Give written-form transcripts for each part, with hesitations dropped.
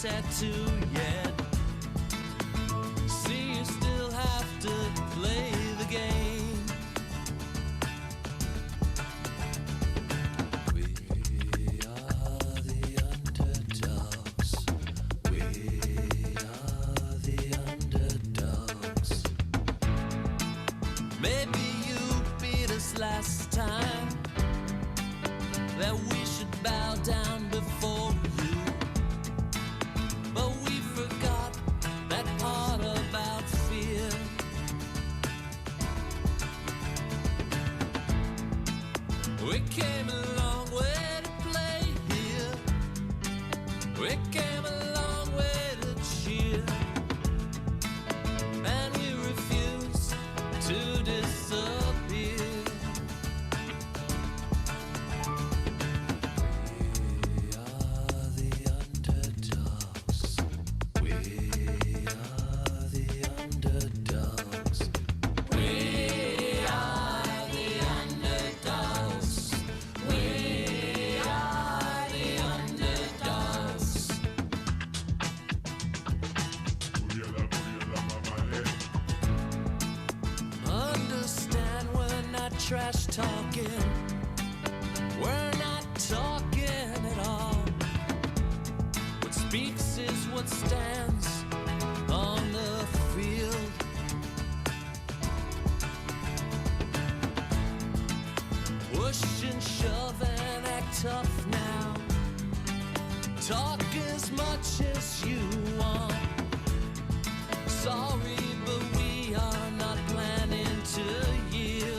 tattoo yet. See, you still have to play the game. We are the underdogs. We are the underdogs. Maybe you beat us last time, that we should bow down before you. But we forgot that part about fear. We came a long way to play here. We came a long way to cheer. And we refuse to disappear. Trash talking, we're not talking at all. What speaks is what stands on the field. Push and shove and act tough now. Talk as much as you want. Sorry, but we are not planning to yield.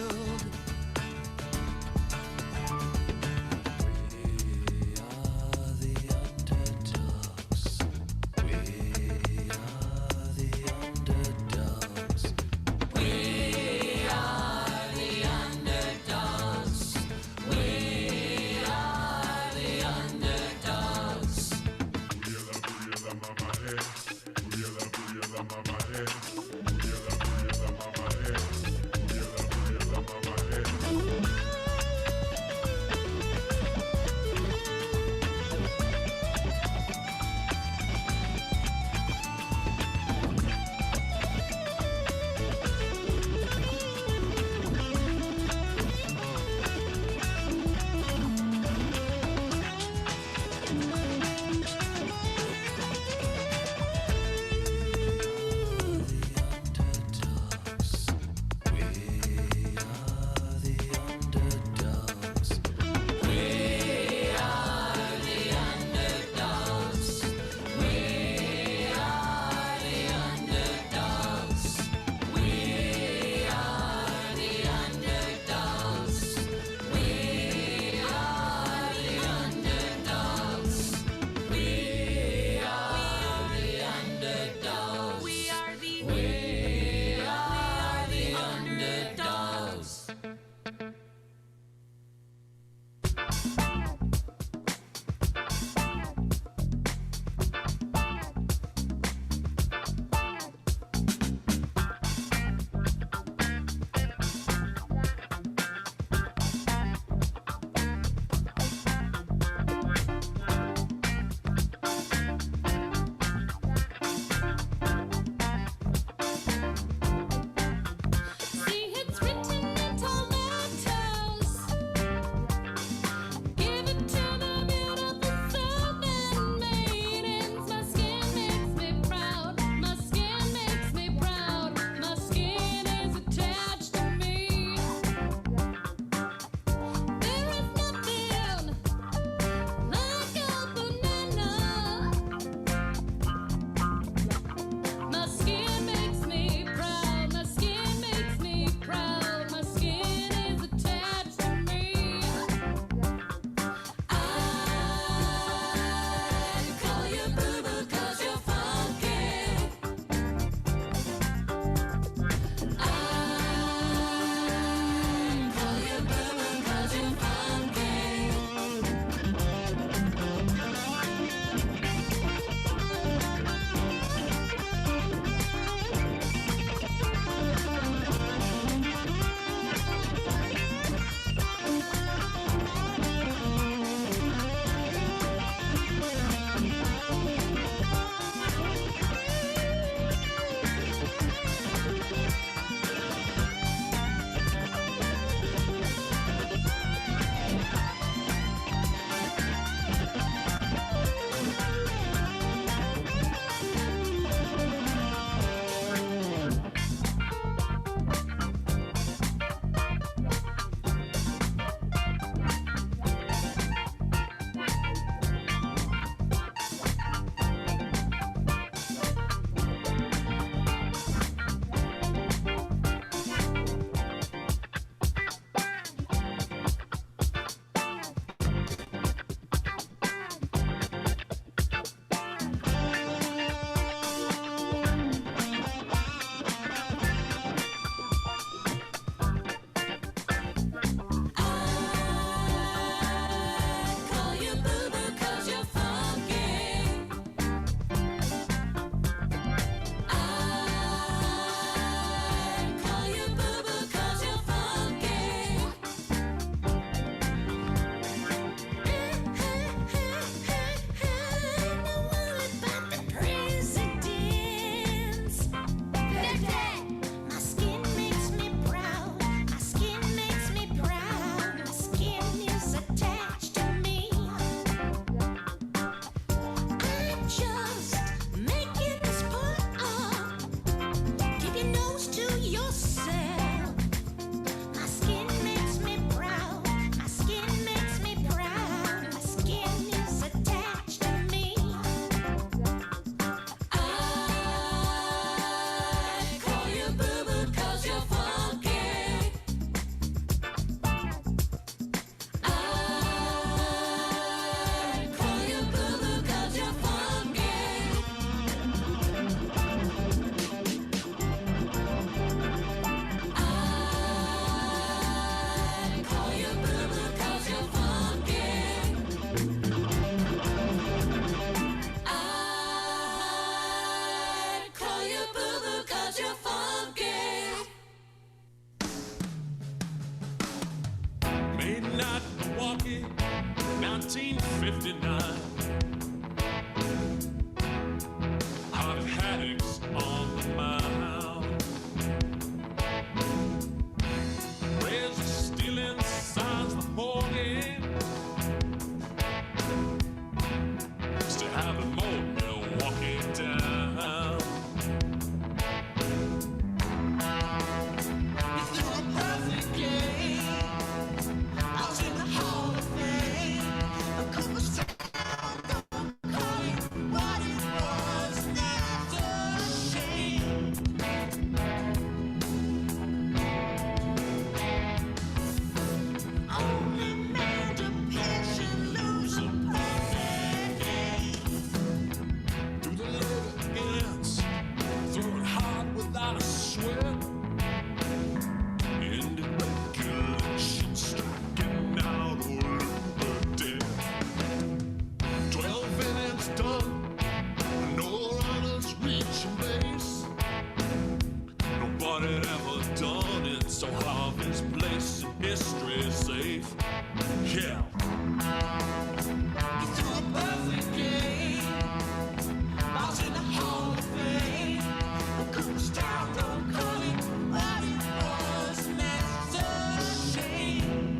thought it ever done it, so half his place in history is safe. Yeah. He threw a perfect game, lost in the Hall of Fame. Cooperstown don't call it what it was, and that's a shame.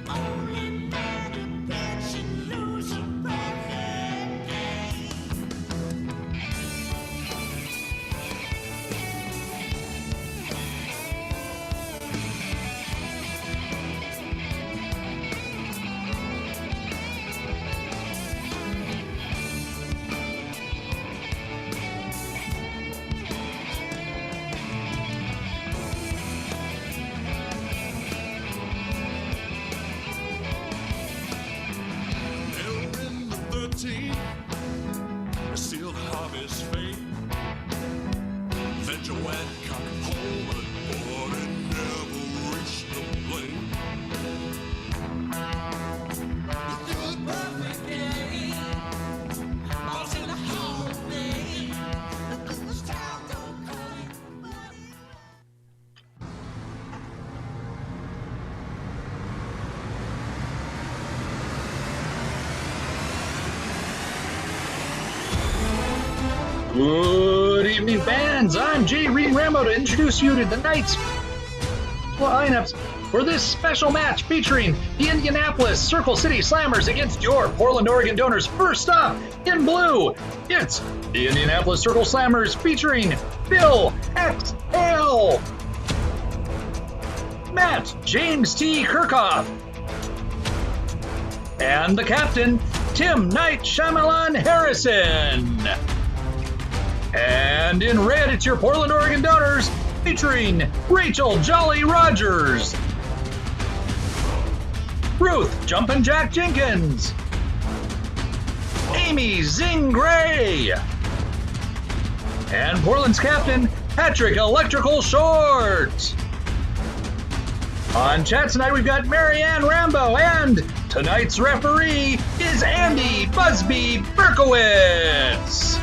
Only man that should lose a perfect game. They're in the 13th, sealed Harvey's fate. Then Joanne got home, but it never reached the plane. You threw a perfect game, lost in the Hall of Fame. The Cooperstown don't call it what it Good evening, fans. I'm Jay reading Rambo to introduce you to tonight's lineups for this special match featuring the Indianapolis Circle City Slammers against your Portland, Oregon Donors. First up, in blue, it's the Indianapolis Circle Slammers featuring Bill X. Hale, Matt James T. Kirchhoff, and the captain, Tim Knight Shyamalan Harrison. And in red, it's your Portland, Oregon Donors featuring Rachel Jolly Rogers, Ruth Jumpin' Jack Jenkins, Amy Zing Gray, and Portland's captain, Patrick Electrical Short. On chat tonight, we've got Marianne Rambo, and tonight's referee is Andy Busby Berkowitz.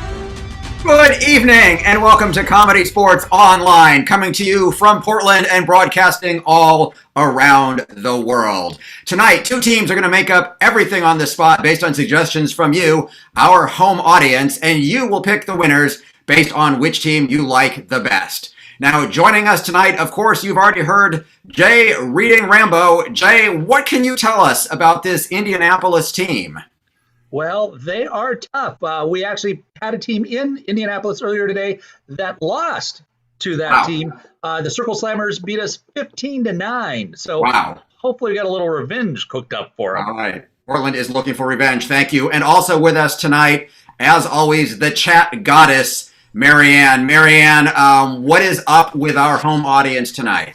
Good evening and welcome to ComedySportz Online, coming to you from Portland and broadcasting all around the world. Tonight, two teams are going to make up everything on the spot based on suggestions from you, our home audience, and you will pick the winners based on which team you like the best. Now, joining us tonight, of course, you've already heard Jay reading Rambo. Jay, what can you tell us about this Indianapolis team? Well, they are tough. We actually had a team in Indianapolis earlier today that lost to that team. The Circle Slammers beat us 15-9. So hopefully we got a little revenge cooked up for them. All right. Portland is looking for revenge. Thank you. And also with us tonight, as always, the chat goddess, Marianne. Marianne, what is up with our home audience tonight?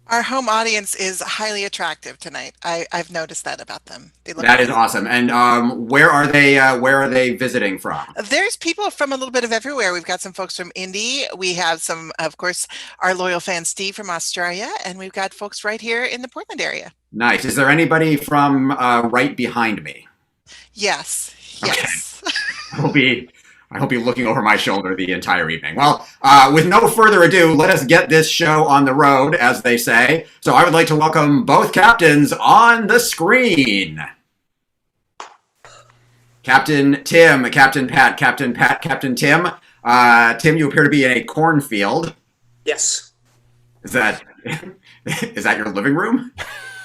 Our home audience is highly attractive tonight. I've noticed that about them. That is awesome. And where are they visiting from? There's people from a little bit of everywhere. We've got some folks from Indy. We have some, of course, our loyal fan Steve from Australia, and we've got folks right here in the Portland area. Nice. Is there anybody from right behind me? Yes. Yes. Okay. I hope you're looking over my shoulder the entire evening. Well, with no further ado, let us get this show on the road, as they say. So I would like to welcome both captains on the screen. Captain Tim, Captain Pat, Captain Tim. Tim, you appear to be in a cornfield. Yes. Is that your living room?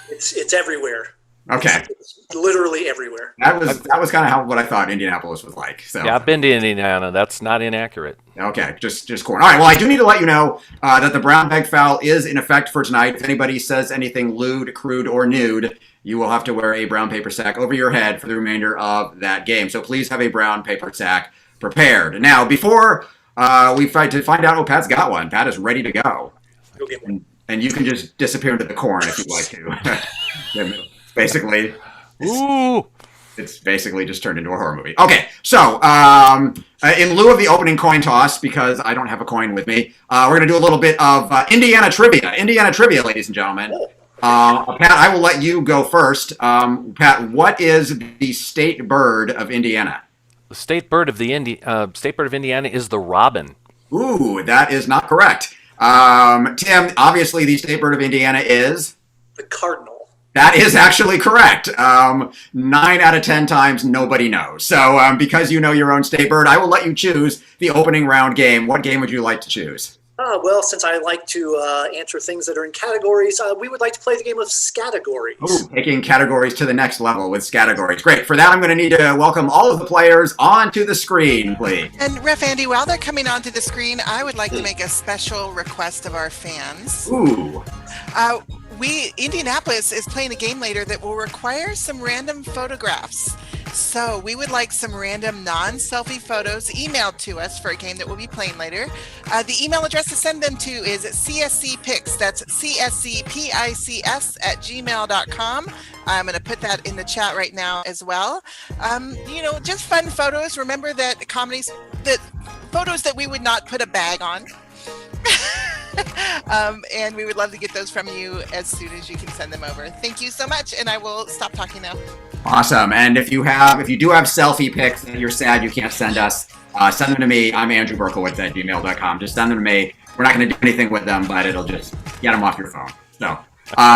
It's everywhere. Okay. It's literally everywhere. That was kind of what I thought Indianapolis was like. So yeah, I've been to Indiana. That's not inaccurate. Okay, just corn. All right. Well, I do need to let you know that the brown bag foul is in effect for tonight. If anybody says anything lewd, crude, or nude, you will have to wear a brown paper sack over your head for the remainder of that game. So please have a brown paper sack prepared. Now, before we fight to find out, Pat's got one. Pat is ready to go. Go get one. And you can just disappear into the corn if you'd like to. Basically, it's basically just turned into a horror movie. Okay, so in lieu of the opening coin toss, because I don't have a coin with me, we're going to do a little bit of Indiana trivia. Indiana trivia, ladies and gentlemen. Pat, I will let you go first. Pat, what is the state bird of Indiana? The state bird of Indiana is the robin. Ooh, that is not correct. Tim, obviously the state bird of Indiana is? The cardinal. That is actually correct. 9 out of 10 times, nobody knows. So because you know your own state bird, I will let you choose the opening round game. What game would you like to choose? Well, since I like to answer things that are in categories, we would like to play the game of scategories. Ooh, taking categories to the next level with categories. Great. For that, I'm going to need to welcome all of the players onto the screen, please. And Ref Andy, while they're coming onto the screen, I would like to make a special request of our fans. Ooh. Indianapolis is playing a game later that will require some random photographs. So we would like some random non-selfie photos emailed to us for a game that we'll be playing later. The email address to send them to is cscpics, that's cscpics@gmail.com. I'm going to put that in the chat right now as well. Just fun photos. Remember that photos that we would not put a bag on. And we would love to get those from you as soon as you can send them over. Thank you so much, and I will stop talking now. Awesome. And if you do have selfie pics that you're sad you can't send us, send them to me. I'm Andrew Berkowitz at gmail.com. Just send them to me. We're not going to do anything with them, but it'll just get them off your phone. So,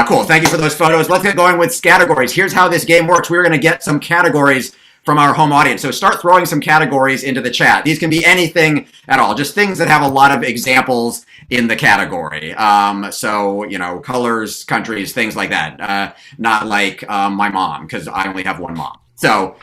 cool. Thank you for those photos. Let's get going with categories. Here's how this game works. We're going to get some categories from our home audience. So start throwing some categories into the chat. These can be anything at all, just things that have a lot of examples in the category. Colors, countries, things like that. Not like my mom, because I only have one mom. So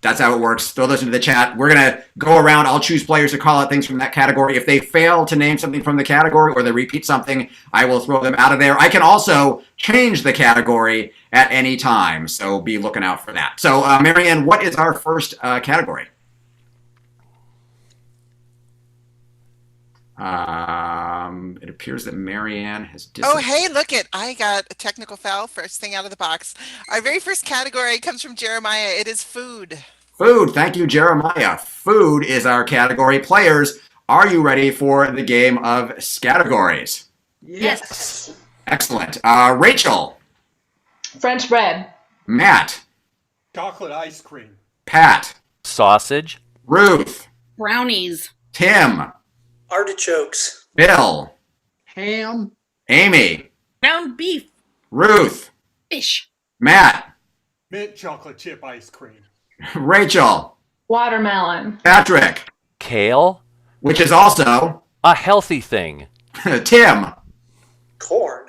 that's how it works. Throw those into the chat. We're going to go around. I'll choose players to call out things from that category. If they fail to name something from the category or they repeat something, I will throw them out of there. I can also change the category at any time, so be looking out for that. So, Marianne, what is our first category? It appears that Marianne has Oh, hey, look it. I got a technical foul first thing out of the box. Our very first category comes from Jeremiah. It is food. Food. Thank you, Jeremiah. Food is our category. Players, are you ready for the game of categories? Yes. Excellent. Rachel. French bread. Matt. Chocolate ice cream. Pat. Sausage. Ruth. Brownies. Tim. Artichokes. Bill. Ham. Amy. Ground beef. Ruth. Fish. Matt. Mint chocolate chip ice cream. Rachel. Watermelon. Patrick. Kale. Which is also A healthy thing. Tim. Corn.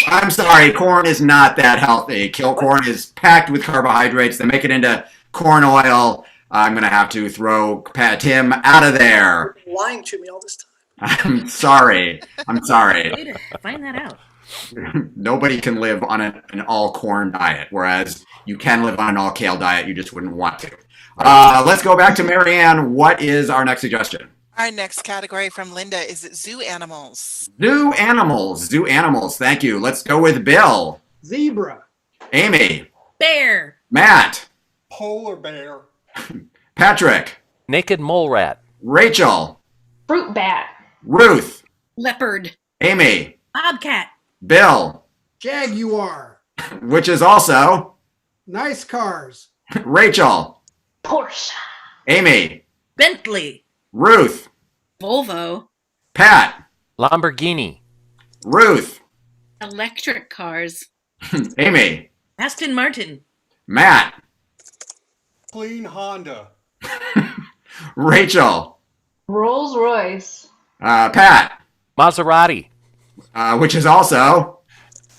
I'm sorry, corn is not that healthy. Corn is packed with carbohydrates. They make it into corn oil. I'm going to have to throw Tim out of there. You're lying to me all this time. I'm sorry. Way to find that out. Nobody can live on an all-corn diet, whereas you can live on an all-kale diet. You just wouldn't want to. Let's go back to Marianne. What is our next suggestion? Our next category from Linda is zoo animals. Zoo animals. Zoo animals. Thank you. Let's go with Bill. Zebra. Amy. Bear. Matt. Polar bear. Patrick. Naked mole rat. Rachel. Fruit bat. Ruth. Leopard. Amy. Bobcat. Bill. Jaguar. Which is also Nice cars. Rachel. Porsche. Amy. Bentley. Ruth. Volvo. Pat. Lamborghini. Ruth. Electric cars. Amy. Aston Martin. Matt. Clean Honda. Rachel. Rolls Royce. Pat. Maserati. Which is also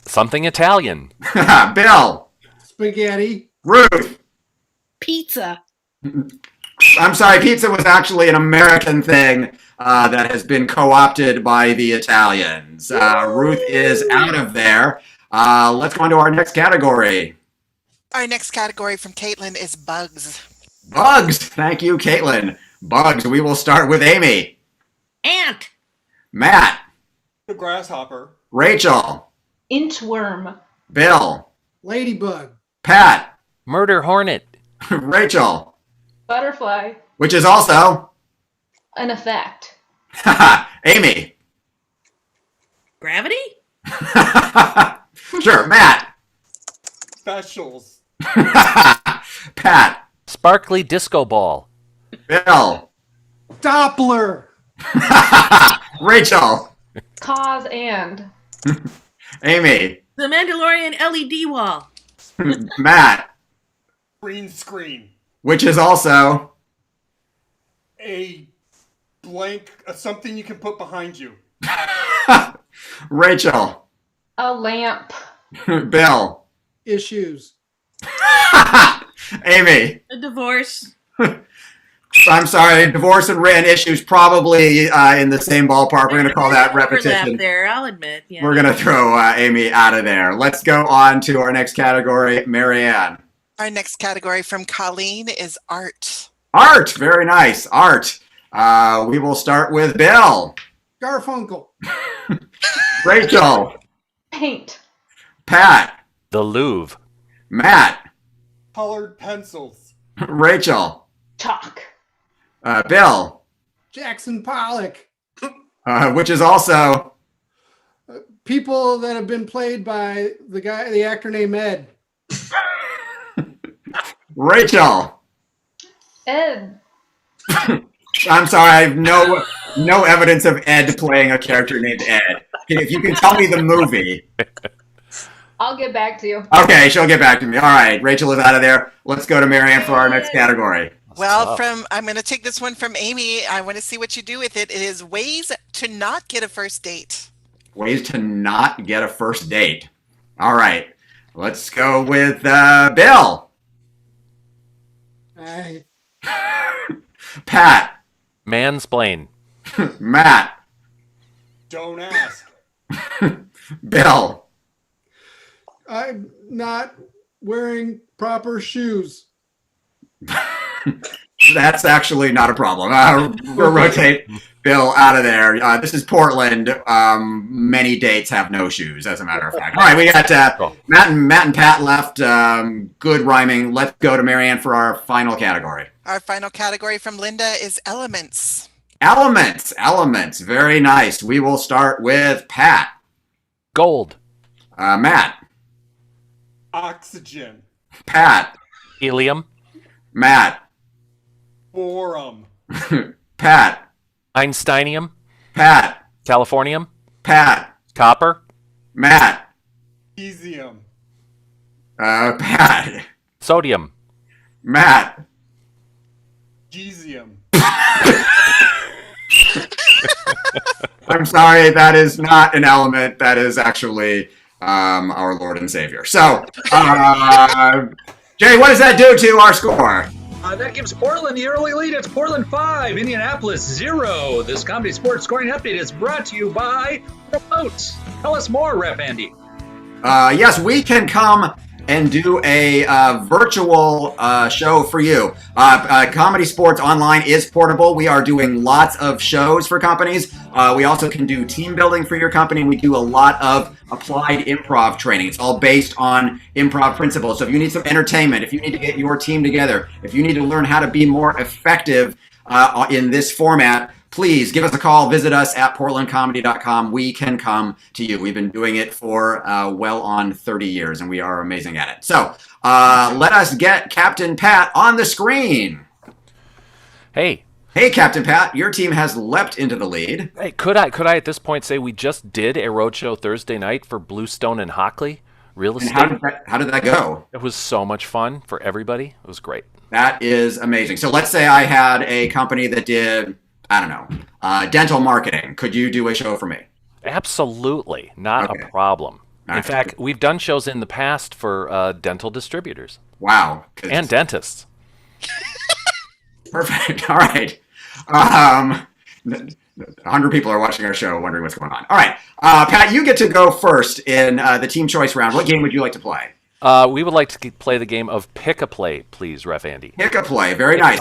Something Italian. Bill. Spaghetti. Ruth. Pizza. I'm sorry, pizza was actually an American thing that has been co-opted by the Italians. Ruth is out of there. Let's go on to our next category. Our next category from Caitlin is bugs. Bugs. Thank you, Caitlin. Bugs. We will start with Amy. Ant. Matt. The grasshopper. Rachel. Inchworm. Bill. Ladybug. Pat. Murder hornet. Rachel. Butterfly. Which is also An effect. Amy. Gravity. Sure, Matt. Specials. Pat. Sparkly disco ball. Bill. Doppler. Rachel. Cause and. Amy. The Mandalorian LED wall. Matt. Green screen. Which is also A blank, something you can put behind you. Rachel. A lamp. Bill. Issues. Amy. A divorce. I'm sorry, divorce and written issues probably in the same ballpark. We're going to call that Overlap repetition. there, I'll admit. Yeah. We're going to throw Amy out of there. Let's go on to our next category, Marianne. Our next category from Colleen is art. Art, very nice. Art. We will start with Bill. Garfunkel. Rachel. Paint. Pat. The Louvre. Matt. Colored pencils. Rachel. Chalk. Bill. Jackson Pollock. Which is also People that have been played by the actor named Ed. Rachel. Ed. I'm sorry, I have no evidence of Ed playing a character named Ed. If you can tell me the movie. I'll get back to you. Okay, she'll get back to me. All right, Rachel is out of there. Let's go to Marianne for our next category. Well, I'm going to take this one from Amy. I want to see what you do with it. It is ways to not get a first date. Ways to not get a first date. All right, let's go with Bill. Aye. Pat. Mansplain. Matt. Don't ask. Bill. I'm not wearing proper shoes. That's actually not a problem. We'll rotate Bill out of there. This is Portland. Many dates have no shoes, as a matter of fact. All right, we got Matt and Pat left. Good rhyming. Let's go to Marianne for our final category. Our final category from Linda is elements. Elements. Very nice. We will start with Pat. Gold. Matt. Oxygen. Pat. Helium. Matt. Borum. Pat. Einsteinium. Pat. Californium. Pat. Copper. Matt. Cesium. Pat. Sodium. Matt. Cesium. I'm sorry, that is not an element. That is actually our Lord and Savior. So, Jay, what does that do to our score? That gives Portland the early lead. It's Portland 5, Indianapolis 0. This Comedy Sports Scoring Update is brought to you by Remotes. Tell us more, Rep Andy. Yes, we can come and do a virtual show for you. Comedy Sports Online is portable. We are doing lots of shows for companies. We also can do team building for your company. We do a lot of applied improv training. It's all based on improv principles. So if you need some entertainment, if you need to get your team together, if you need to learn how to be more effective in this format, please give us a call. Visit us at portlandcomedy.com. We can come to you. We've been doing it for well on 30 years, and we are amazing at it. So let us get Captain Pat on the screen. Hey. Hey, Captain Pat, your team has leapt into the lead. Hey, could I at this point say we just did a roadshow Thursday night for Bluestone and Hockley real estate? And how did that go? It was so much fun for everybody. It was great. That is amazing. So let's say I had a company that did, I don't know, dental marketing. Could you do a show for me? Absolutely. Not a problem. In fact, we've done shows in the past for dental distributors. Wow. And dentists. Perfect. All right. 100 people are watching our show wondering what's going on. All right. Pat, you get to go first in the team choice round. What game would you like to play? We would like to play the game of Pick a Play, please, Ref Andy. Pick a Play. Very nice.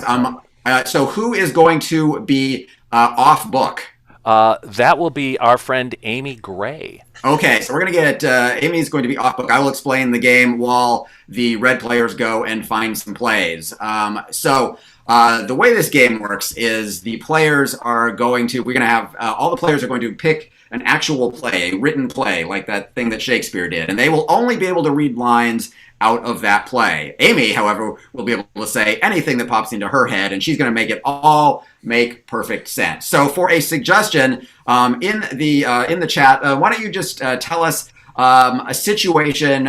So who is going to be off book? That will be our friend Amy Gray. Okay, so we're going to get Amy's going to be off book. I will explain the game while the red players go and find some plays. The way this game works is the players are going to, we're going to have, all the players are going to pick an actual play, a written play, like that thing that Shakespeare did. And they will only be able to read lines out of that play. Amy, however, will be able to say anything that pops into her head, and she's going to make it all make perfect sense. So for a suggestion in the chat, why don't you just tell us a situation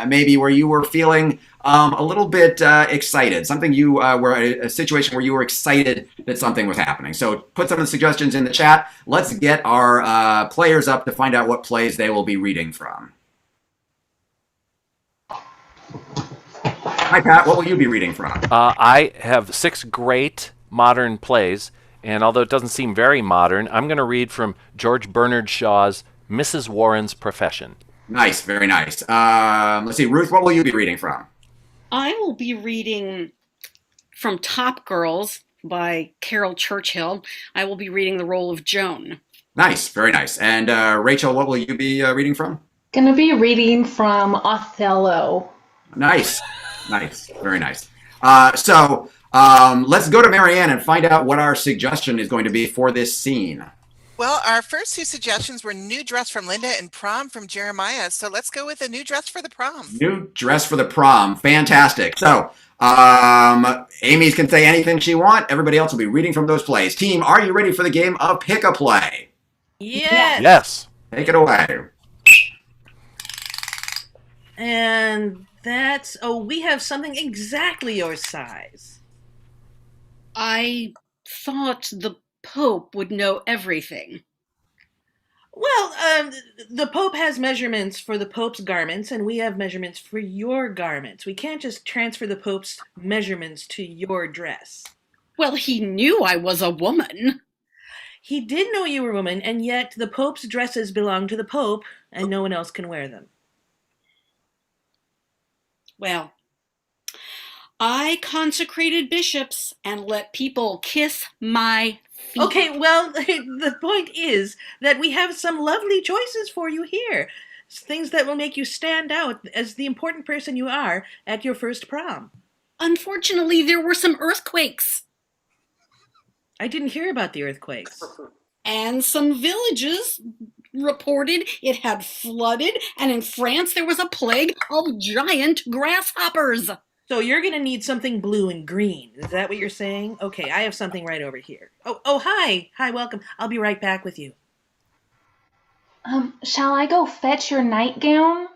maybe where you were feeling a little bit excited, something you were a situation where you were excited that something was happening. So put some of the suggestions in the chat. Let's get our players up to find out what plays they will be reading from. Hi, Pat. What will you be reading from? I have 6 great modern plays, and although it doesn't seem very modern, I'm going to read from George Bernard Shaw's Mrs. Warren's Profession. Nice, very nice. Let's see, Ruth, what will you be reading from? I will be reading from Top Girls by Carol Churchill. I will be reading the role of Joan. Nice, very nice. And Rachel, what will you be reading from? Gonna be reading from Othello. Nice, nice, very nice. So let's go to Marianne and find out what our suggestion is going to be for this scene. Well, our first 2 suggestions were new dress from Linda and prom from Jeremiah. So let's go with a new dress for the prom. New dress for the prom. Fantastic. So Amy can say anything she wants. Everybody else will be reading from those plays. Team, are you ready for the game of Pick a Play? Yes. Yes. Take it away. And that's, we have something exactly your size. I thought the Pope would know everything. Well, the Pope has measurements for the Pope's garments, and we have measurements for your garments. We can't just transfer the Pope's measurements to your dress. Well, he knew I was a woman. He did know you were a woman, and yet the Pope's dresses belong to the Pope, and no one else can wear them. Well, I consecrated bishops and let people kiss my feet. Okay, well, the point is that we have some lovely choices for you here. Things that will make you stand out as the important person you are at your first prom. Unfortunately, there were some earthquakes. I didn't hear about the earthquakes. And some villages reported it had flooded, and in France there was a plague of giant grasshoppers. So you're going to need something blue and green. Is that what you're saying? Okay, I have something right over here. Oh, hi. Hi, welcome. I'll be right back with you. Shall I go fetch your nightgown?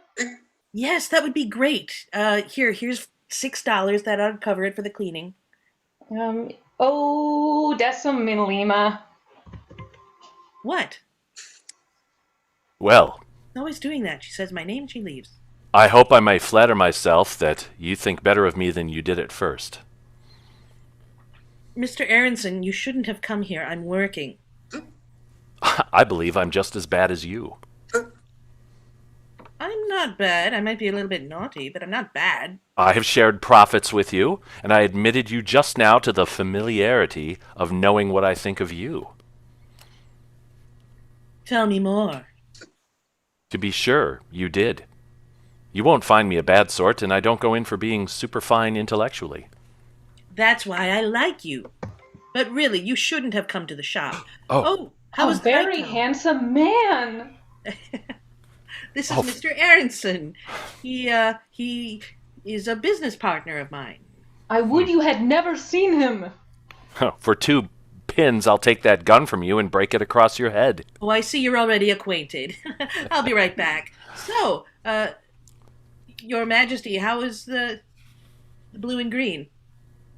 Yes, that would be great. Here's $6. That ought to cover it for the cleaning. Decim min lima. What? Well, Always doing that. She says my name, she leaves. I hope I may flatter myself that you think better of me than you did at first. Mr. Aronson, you shouldn't have come here. I'm working. I believe I'm just as bad as you. I'm not bad. I might be a little bit naughty, but I'm not bad. I have shared profits with you, and I admitted you just now to the familiarity of knowing what I think of you. Tell me more. To be sure, you did. You won't find me a bad sort, and I don't go in for being superfine intellectually. That's why I like you. But really, you shouldn't have come to the shop. Oh, how was a very handsome man. This is Mr. Aronson. He is a business partner of mine. I would you had never seen him. For 2 pins, I'll take that gun from you and break it across your head. Oh, I see you're already acquainted. I'll be right back. So, Your Majesty, how is the blue and green?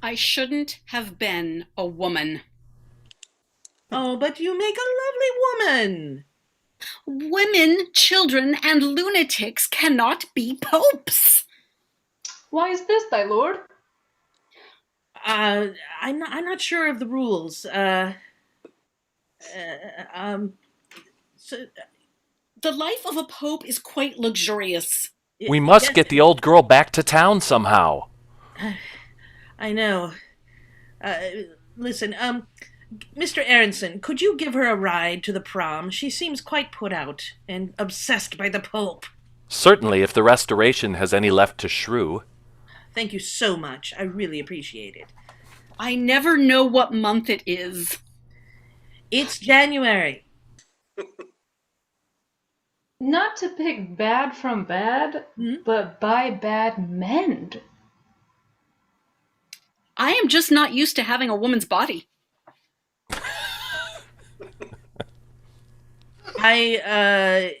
I shouldn't have been a woman. Oh, but you make a lovely woman. Women, children, and lunatics cannot be popes. Why is this, thy lord? I'm not sure of the rules. The life of a pope is quite luxurious. We must get the old girl back to town somehow. I know. Listen, Mr. Aronson, could you give her a ride to the prom? She seems quite put out and obsessed by the Pope. Certainly, if the Restoration has any left to shrew. Thank you so much. I really appreciate it. I never know what month it is. It's January. Not to pick bad from bad, but by bad men. I am just not used to having a woman's body. I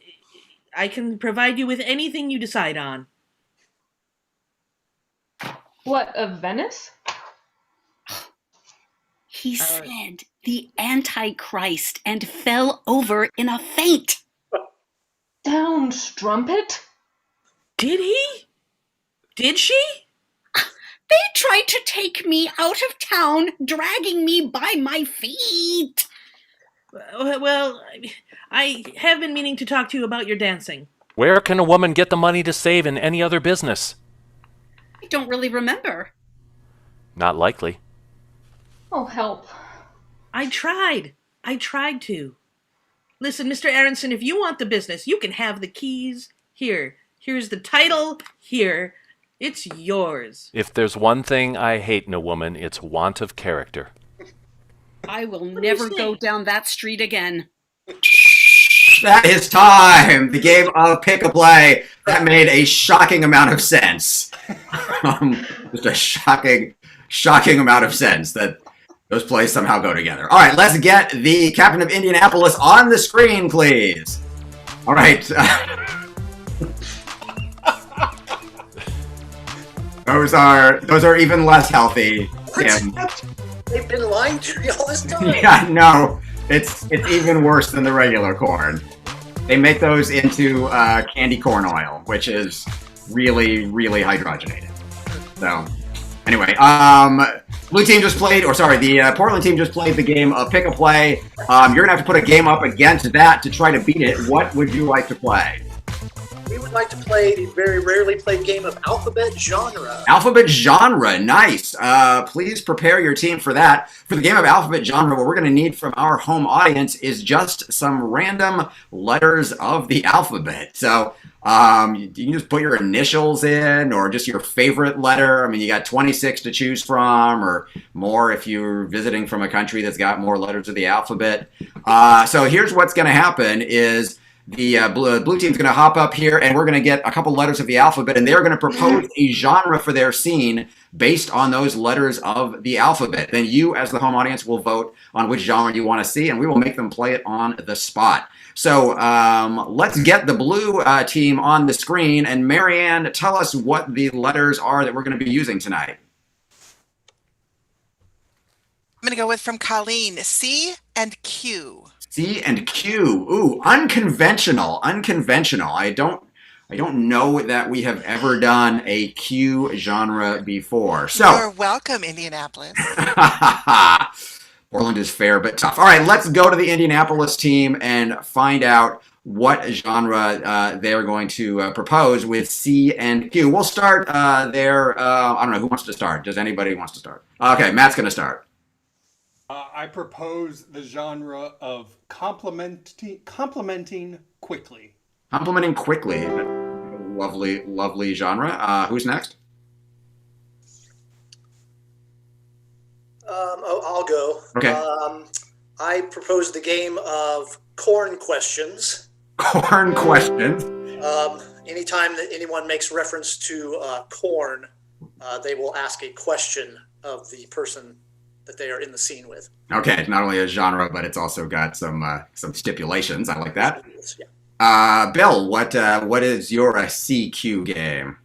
can provide you with anything you decide on. What, of Venice? He said the Antichrist and fell over in a faint. Down, strumpet? Did he? Did she? They tried to take me out of town, dragging me by my feet. Well, I have been meaning to talk to you about your dancing. Where can a woman get the money to save in any other business? I don't really remember. Not likely. Oh, help. I tried to. Listen, Mr. Aronson, if you want the business, you can have the keys. Here's the title. Here. It's yours. If there's one thing I hate in a woman, it's want of character. I will never go down that street again. That is time. The game of pick-a-play. That made a shocking amount of sense. Just a shocking amount of sense that those plays somehow go together. All right, let's get the captain of Indianapolis on the screen, please. All right. Those are even less healthy, Tim. They've been lying to you all this time. Yeah, no, it's even worse than the regular corn. They make those into candy corn oil, which is really, really hydrogenated. So, anyway, blue team just played, the Portland team just played the game of pick a play. You're gonna have to put a game up against that to try to beat it. What would you like to play? We would like to play the very rarely played game of alphabet genre. Alphabet genre, nice. Please prepare your team for that. For the game of alphabet genre, what we're going to need from our home audience is just some random letters of the alphabet. So you can just put your initials in or just your favorite letter. I mean, you got 26 to choose from or more if you're visiting from a country that's got more letters of the alphabet. So here's what's going to happen is the blue team's going to hop up here, and we're going to get a couple letters of the alphabet, and they're going to propose a genre for their scene based on those letters of the alphabet. Then you, as the home audience, will vote on which genre you want to see, and we will make them play it on the spot. So let's get the blue team on the screen, and Marianne, tell us what the letters are that we're going to be using tonight. I'm going to go with from Colleen, C and Q. C and Q. Ooh, unconventional. I don't know that we have ever done a Q genre before. So you're welcome, Indianapolis. Portland is fair but tough. All right, let's go to the Indianapolis team and find out what genre they're going to propose with C and Q. We'll start there. I don't know who wants to start. Does anybody wants to start? Okay, Matt's going to start. I propose the genre of complimenting quickly. Complimenting quickly. Lovely genre. Who's next? I'll go. Okay. I propose the game of corn questions. Corn questions. Anytime that anyone makes reference to corn, they will ask a question of the person that they are in the scene with. Okay, it's not only a genre, but it's also got some stipulations. I like that. Yeah. Bill, what is your CQ game?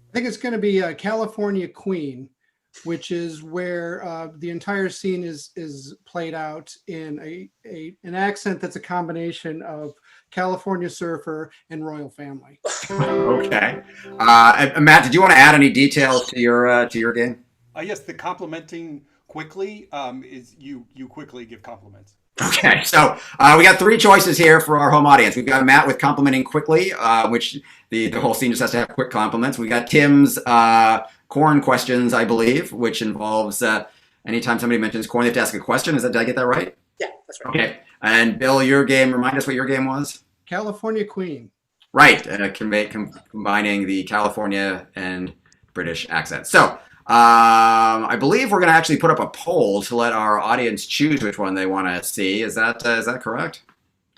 I think it's going to be California Queen, which is where the entire scene is played out in an accent that's a combination of California surfer and royal family. Okay, Matt, did you want to add any details to your game? Yes, the complimenting quickly is you quickly give compliments. Okay, so we got three choices here for our home audience. We've got Matt with complimenting quickly, which the whole scene just has to have quick compliments. We got Tim's corn questions, I believe, which involves anytime somebody mentions corn, they have to ask a question. Did I get that right? Yeah, that's right. Okay, and Bill, your game, remind us what your game was? California Queen. Right, combining the California and British accents. So I believe we're going to actually put up a poll to let our audience choose which one they want to see. Is that correct?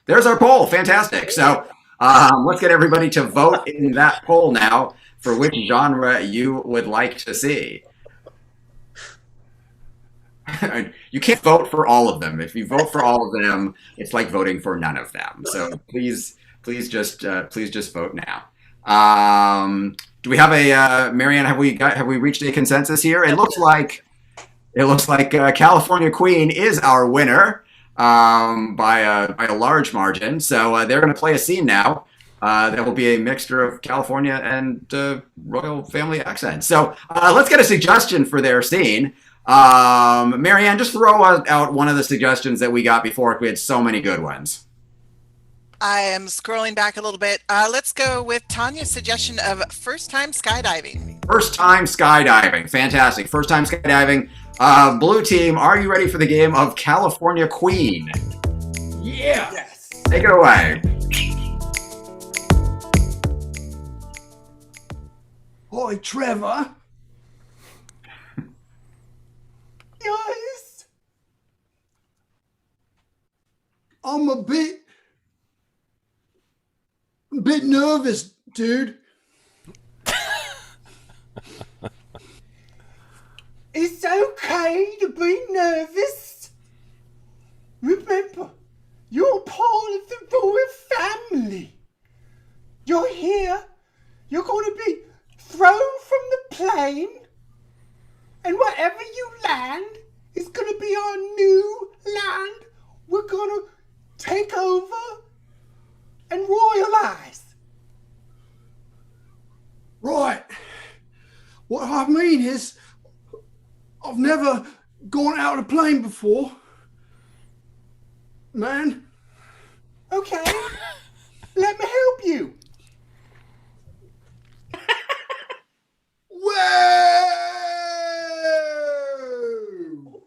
There's our poll. Fantastic. So Let's get everybody to vote in that poll now for which genre you would like to see. You can't vote for all of them. If you vote for all of them, it's like voting for none of them. So please just vote now. Do we have a Marianne? Have we reached a consensus here? It looks like California Queen is our winner by a large margin. So they're going to play a scene now. That will be a mixture of California and royal family accents. So let's get a suggestion for their scene. Marianne, just throw out one of the suggestions that we got before. We had so many good ones. I am scrolling back a little bit. Let's go with Tanya's suggestion of first time skydiving. First time skydiving. Fantastic. First time skydiving. Blue team, are you ready for the game of California Queen? Yeah. Yes. Take it away. Hi, Trevor. Yes. I'm a bit nervous, dude. It's okay to be nervous. Remember, you're part of the royal family. You're here. You're going to be thrown from the plane. And wherever you land is going to be our new land. We're going to take over and royalize. Right. What I mean is, I've never gone out of a plane before. Man. Okay. Let me help you. Whoa!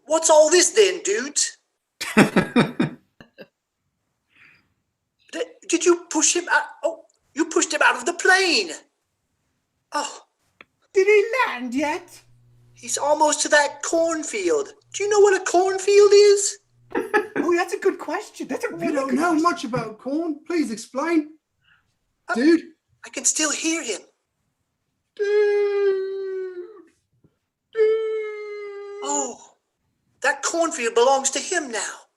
What's all this then, dudes? Did you push him out? Oh, you pushed him out of the plane. Oh. Did he land yet? He's almost to that cornfield. Do you know what a cornfield is? Oh, that's a good question. That's a really good question. I don't know much about corn. Please explain. Dude. I can still hear him. Dude. Oh, that cornfield belongs to him now.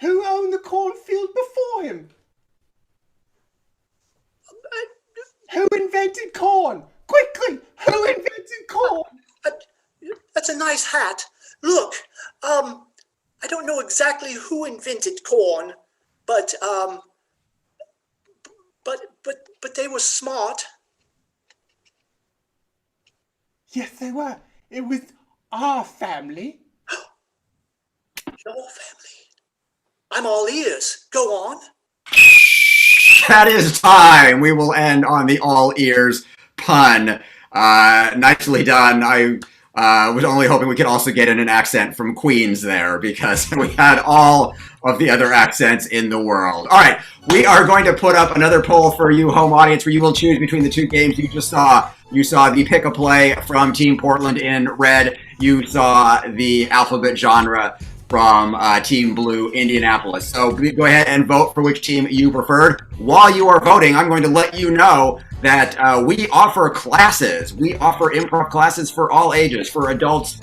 Who owned the cornfield before him? Who invented corn? Quickly, who invented corn? That's a nice hat. Look, I don't know exactly who invented corn, but they were smart. Yes, they were. It was our family. Your family. I'm all ears. Go on. That is time. We will end on the all ears pun. Nicely done. I was only hoping we could also get in an accent from Queens there, because we had all of the other accents in the world. All right, we are going to put up another poll for you, home audience, where you will choose between the two games you just saw. You saw the pick a play from Team Portland in red. You saw the alphabet genre from Team Blue, Indianapolis. So go ahead and vote for which team you preferred. While you are voting, I'm going to let you know that we offer classes. We offer improv classes for all ages, for adults,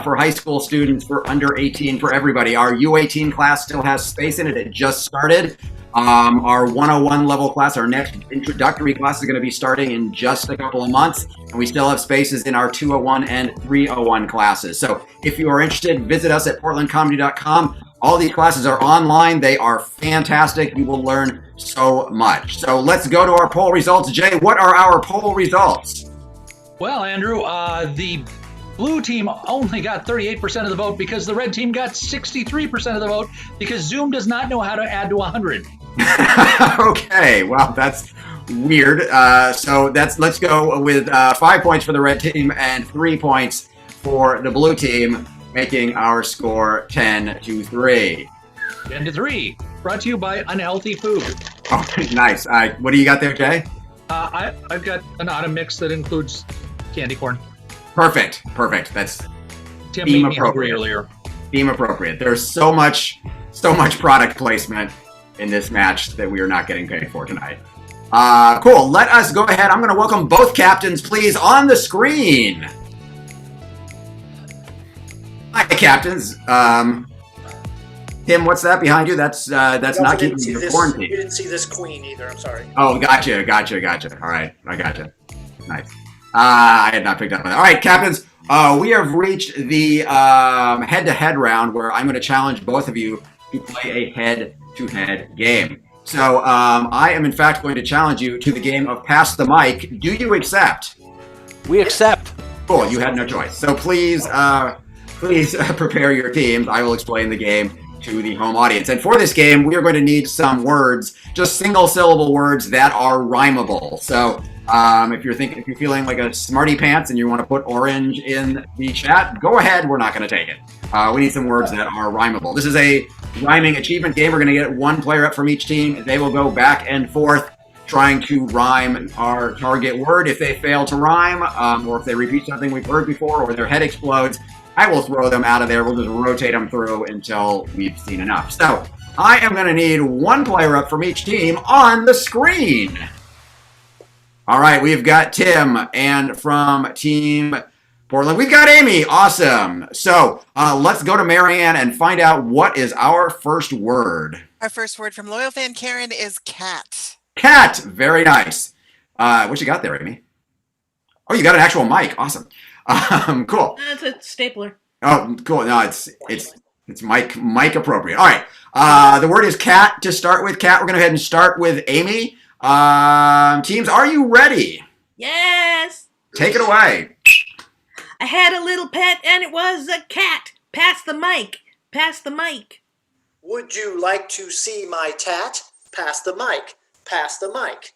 for high school students, for under 18, for everybody. Our U18 class still has space in it. It just started. Our 101 level class, our next introductory class, is going to be starting in just a couple of months. And we still have spaces in our 201 and 301 classes. So if you are interested, visit us at portlandcomedy.com. All these classes are online. They are fantastic. You will learn so much. So let's go to our poll results. Jay, what are our poll results? Well, Andrew, the blue team only got 38% of the vote because the red team got 63% of the vote because Zoom does not know how to add to 100. Okay, well, that's weird. So let's go with 5 points for the red team and 3 points for the blue team, making our score 10-3. 10-3. Brought to you by Unhealthy Food. Oh, nice. What do you got there, Jay? I've got an autumn mix that includes candy corn. Perfect. That's Tim made me hungry earlier. Theme appropriate. There's so much product placement in this match that we are not getting paid for tonight. Cool. Let us go ahead. I'm going to welcome both captains, please, on the screen. Hi, captains. Tim, what's that behind you? That's not keeping you quarantined. We didn't see this queen either. I'm sorry. Oh, gotcha. All right, I gotcha. Nice. I had not picked up on that. All right, captains. We have reached the head-to-head round where I'm going to challenge both of you to play a head-to-head game. So I am, in fact, going to challenge you to the game of Pass the Mic. Do you accept? We accept. Cool. You had no choice. So please prepare your teams. I will explain the game to the home audience. And for this game, we are going to need some words, just single-syllable words that are rhymable. So if you're feeling like a smarty pants and you want to put orange in the chat, go ahead. We're not going to take it. We need some words that are rhymable. This is a rhyming achievement game. We're going to get one player up from each team. They will go back and forth trying to rhyme our target word. If they fail to rhyme, or if they repeat something we've heard before, or their head explodes, I will throw them out of there. We'll just rotate them through until we've seen enough. So I am going to need one player up from each team on the screen. All right, we've got Tim, and from Team Portland, we've got Amy. Awesome. So let's go to Marianne and find out what is our first word. Our first word from loyal fan Karen is cat. Cat. Very nice. What you got there, Amy? Oh, you got an actual mic. Awesome. Cool. That's a stapler. Oh, cool. No, it's mic appropriate. All right. The word is cat to start with. Cat. We're going to go ahead and start with Amy. Teams, are you ready? Yes. Take it away. I had a little pet and it was a cat. Pass the mic. Pass the mic. Would you like to see my tat? Pass the mic. Pass the mic.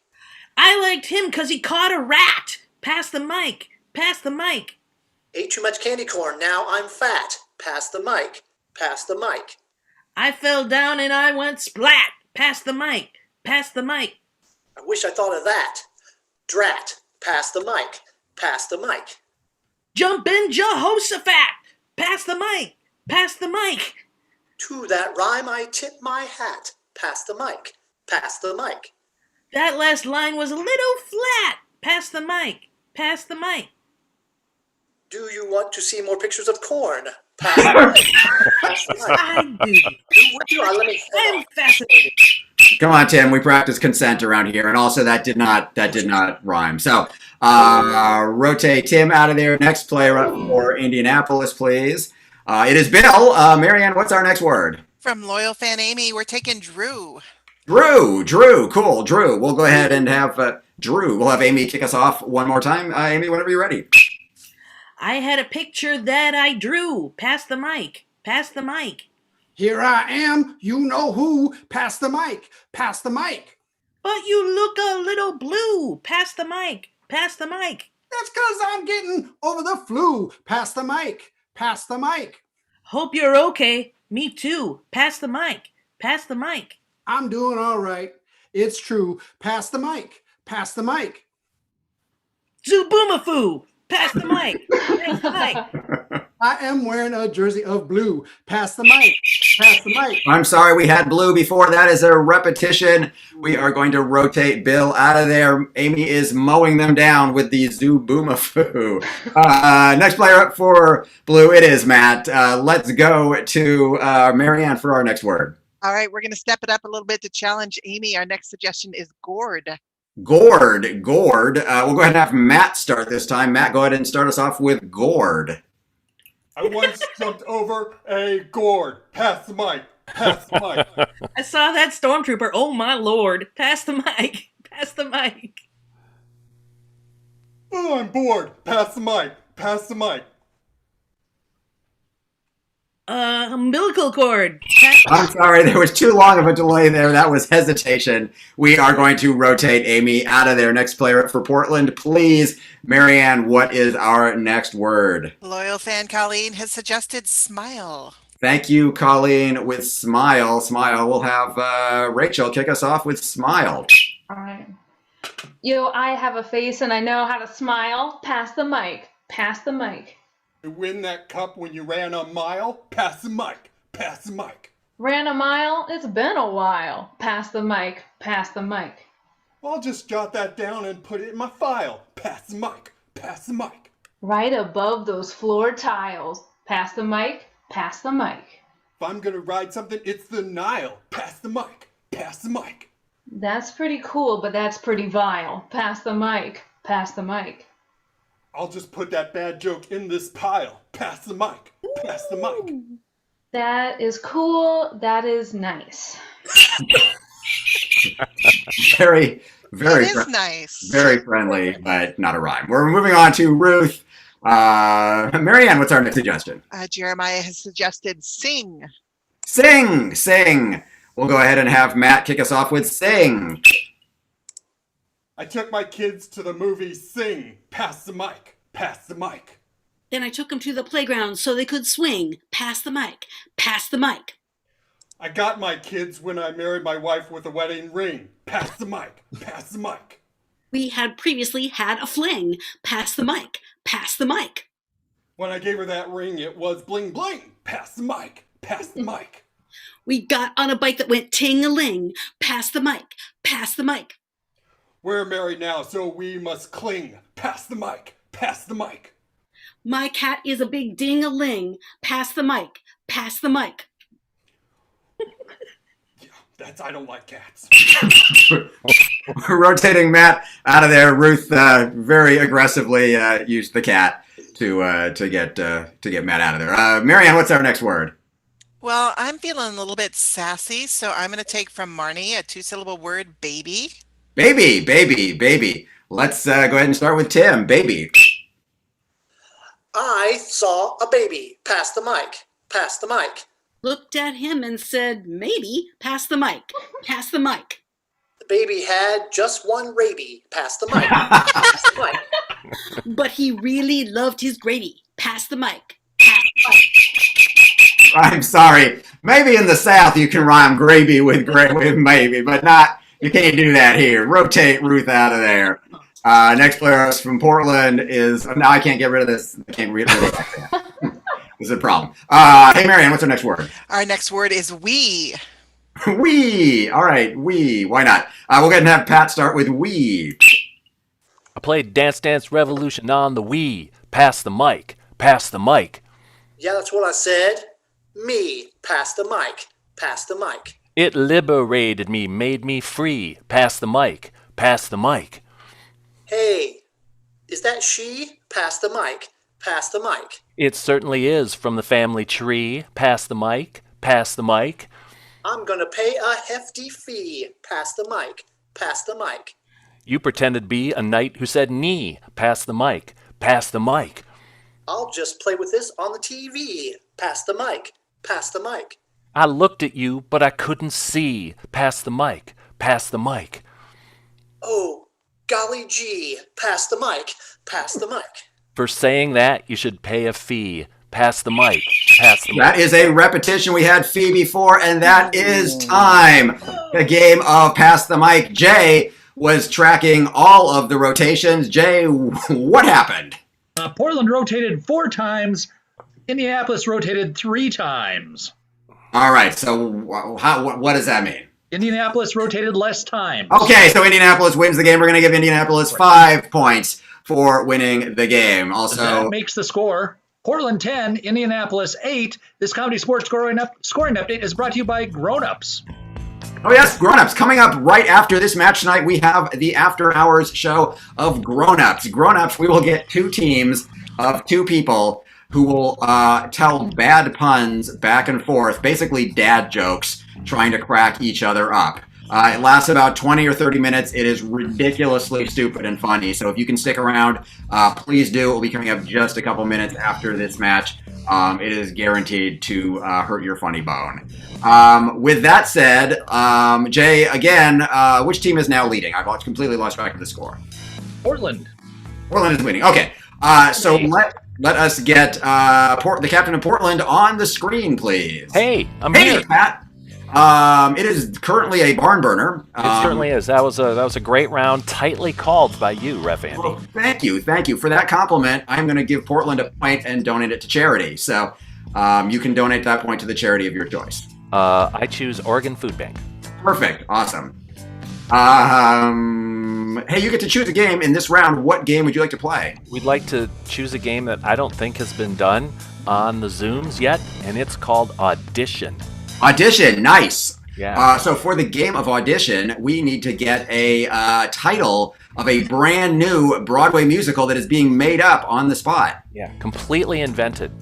I liked him because he caught a rat. Pass the mic. Pass the mic. Ate too much candy corn. Now I'm fat. Pass the mic. Pass the mic. I fell down and I went splat. Pass the mic. Pass the mic. I wish I thought of that. Drat. Pass the mic. Pass the mic. Jump in Jehoshaphat. Pass the mic. Pass the mic. To that rhyme I tip my hat. Pass the mic. Pass the mic. That last line was a little flat. Pass the mic. Pass the mic. Do you want to see more pictures of corn? Pass the mic. Pass the mic. I do. I'm fascinated. Come on, Tim. We practice consent around here, and also that did not rhyme. So rotate Tim out of there. Next player up for Indianapolis, please. It is Bill. Marianne, what's our next word? From loyal fan Amy, we're taking Drew. Drew. Cool. Drew. We'll go ahead and have Drew. We'll have Amy kick us off one more time. Amy, whenever you're ready. I had a picture that I drew. Pass the mic. Pass the mic. Here I am, you know who. Pass the mic. Pass the mic. But you look a little blue. Pass the mic. Pass the mic. That's because I'm getting over the flu. Pass the mic. Pass the mic. Hope you're okay. Me too. Pass the mic. Pass the mic. I'm doing all right. It's true. Pass the mic. Pass the mic. Zuboomafoo. Pass the mic. Pass the mic. I am wearing a jersey of blue. Pass the mic. Pass the mic. I'm sorry, we had blue before. That is a repetition. We are going to rotate Bill out of there. Amy is mowing them down with the Zuboomafoo. Next player up for blue, it is Matt. Let's go to Marianne for our next word. All right, we're going to step it up a little bit to challenge Amy. Our next suggestion is gourd. Gourd. We'll go ahead and have Matt start this time. Matt, go ahead and start us off with gourd. I once jumped over a gourd. Pass the mic. Pass the mic. I saw that stormtrooper. Oh, my Lord. Pass the mic. Pass the mic. Oh, I'm bored. Pass the mic. Pass the mic. Umbilical cord. I'm sorry, there was too long of a delay there. That was hesitation. We are going to rotate Amy out of there. Next player up for Portland, please. Marianne, what is our next word? Loyal fan Colleen has suggested smile. Thank you, Colleen, with smile. Smile. We'll have Rachel kick us off with smile. All right. I have a face and I know how to smile. Pass the mic. Pass the mic. To win that cup when you ran a mile, pass the mic. Pass the mic. Ran a mile? It's been a while. Pass the mic, pass the mic. I'll just jot that down and put it in my file. Pass the mic, pass the mic. Right above those floor tiles. Pass the mic, pass the mic. If I'm gonna ride something, it's the Nile. Pass the mic, pass the mic. That's pretty cool, but that's pretty vile. Pass the mic, pass the mic. I'll just put that bad joke in this pile. Pass the mic, pass the mic. That is cool. That is nice. Very, very, It is nice. very friendly, but not a rhyme. We're moving on to Ruth. Marianne, what's our next suggestion? Jeremiah has suggested sing. Sing, sing. We'll go ahead and have Matt kick us off with sing. I took my kids to the movie Sing. Pass the mic, pass the mic. Then I took them to the playground so they could swing. Pass the mic, pass the mic. I got my kids when I married my wife with a wedding ring. Pass the mic, pass the mic. We had previously had a fling. Pass the mic, pass the mic. When I gave her that ring, it was bling bling. Pass the mic, pass the mic. We got on a bike that went ting-a-ling. Pass the mic, pass the mic. We're married now, so we must cling. Pass the mic, pass the mic. My cat is a big ding-a-ling. Pass the mic, pass the mic. I don't like cats. We're rotating Matt out of there. Ruth very aggressively used the cat to get Matt out of there. Marianne, what's our next word? Well, I'm feeling a little bit sassy, so I'm going to take from Marnie a 2-syllable word, baby. Baby, baby, baby. Let's go ahead and start with Tim. Baby. I saw a baby. Pass the mic, pass the mic. Looked at him and said, maybe, pass the mic, pass the mic. The baby had just one rabies. Pass the mic, pass the mic. But he really loved his gravy. Pass the mic, pass the mic. I'm sorry. Maybe in the South you can rhyme gravy with maybe, but not. You can't do that here. Rotate Ruth out of there. Next player from Portland is. No, I can't get rid of this. I can't read it. This is a problem. Hey, Marianne, what's our next word? Our next word is we. We. All right, we. Why not? We'll go ahead and have Pat start with we. I played Dance Dance Revolution on the Wii. Pass the mic. Pass the mic. Yeah, that's what I said. Me, pass the mic, pass the mic. It liberated me, made me free. Pass the mic. Pass the mic. Hey, is that she? Pass the mic, pass the mic. It certainly is from the family tree. Pass the mic. Pass the mic. I'm gonna pay a hefty fee. Pass the mic, pass the mic. You pretended to be a knight who said knee. Pass the mic. Pass the mic. I'll just play with this on the TV. Pass the mic, pass the mic. I looked at you, but I couldn't see. Pass the mic. Pass the mic. Oh, golly gee, pass the mic, pass the mic. For saying that, you should pay a fee. Pass the mic. Pass the mic. That is a repetition. We had fee before, and that is time. A game of Pass the Mic. Jay was tracking all of the rotations. Jay, what happened? Portland rotated 4 times. Indianapolis rotated 3 times. All right, so what does that mean? Indianapolis rotated less times. Okay, so Indianapolis wins the game. We're going to give Indianapolis 5 points for winning the game. Also, that makes the score. Portland 10, Indianapolis 8. This Comedy Sports scoring update is brought to you by Grown Ups. Oh yes, Grown Ups. Coming up right after this match tonight, we have the After Hours show of Grown Ups. Grown Ups, we will get 2 teams of 2 people who will tell bad puns back and forth, basically dad jokes, trying to crack each other up. It lasts about 20 or 30 minutes. It is ridiculously stupid and funny. So if you can stick around, please do. It will be coming up just a couple minutes after this match. It is guaranteed to hurt your funny bone. With that said, Jay, again, which team is now leading? I've completely lost track of the score. Portland. Portland is leading. Okay. So let us get the captain of Portland on the screen, please. Hey, I'm here. Hey, Pat. It is currently a barn burner. It certainly is. That was a great round, tightly called by you, Ref Andy. Well, thank you for that compliment. I'm going to give Portland a point and donate it to charity. So you can donate that point to the charity of your choice. I choose Oregon Food Bank. Perfect. Awesome. Hey, you get to choose a game in this round. What game would you like to play? We'd like to choose a game that I don't think has been done on the Zooms yet, and it's called Audition. Audition. Nice. Yeah. So for the game of Audition, we need to get a title of a brand new Broadway musical that is being made up on the spot. Yeah, completely invented.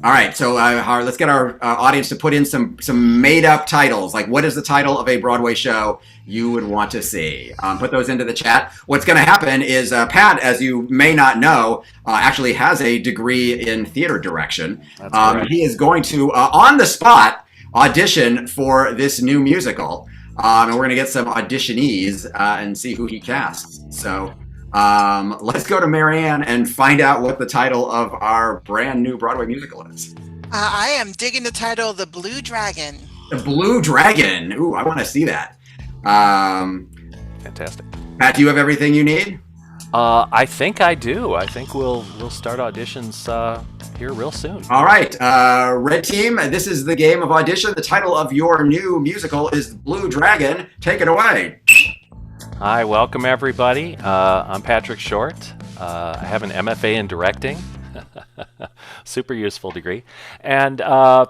All right, so let's get our audience to put in some made-up titles. Like, what is the title of a Broadway show you would want to see? Put those into the chat. What's going to happen is Pat, as you may not know, actually has a degree in theater direction. That's correct. He is going to, on the spot, audition for this new musical. And we're going to get some auditionees and see who he casts. So let's go to Marianne and find out what the title of our brand new Broadway musical is. I am digging the title, The Blue Dragon. The Blue Dragon. Ooh, I want to see that. Fantastic. Pat, do you have everything you need? I think I do. I think we'll start auditions here real soon. All right, Red Team, this is the game of Audition. The title of your new musical is Blue Dragon. Take it away. Hi, welcome everybody. I'm Patrick Short. I have an MFA in directing, super useful degree, and I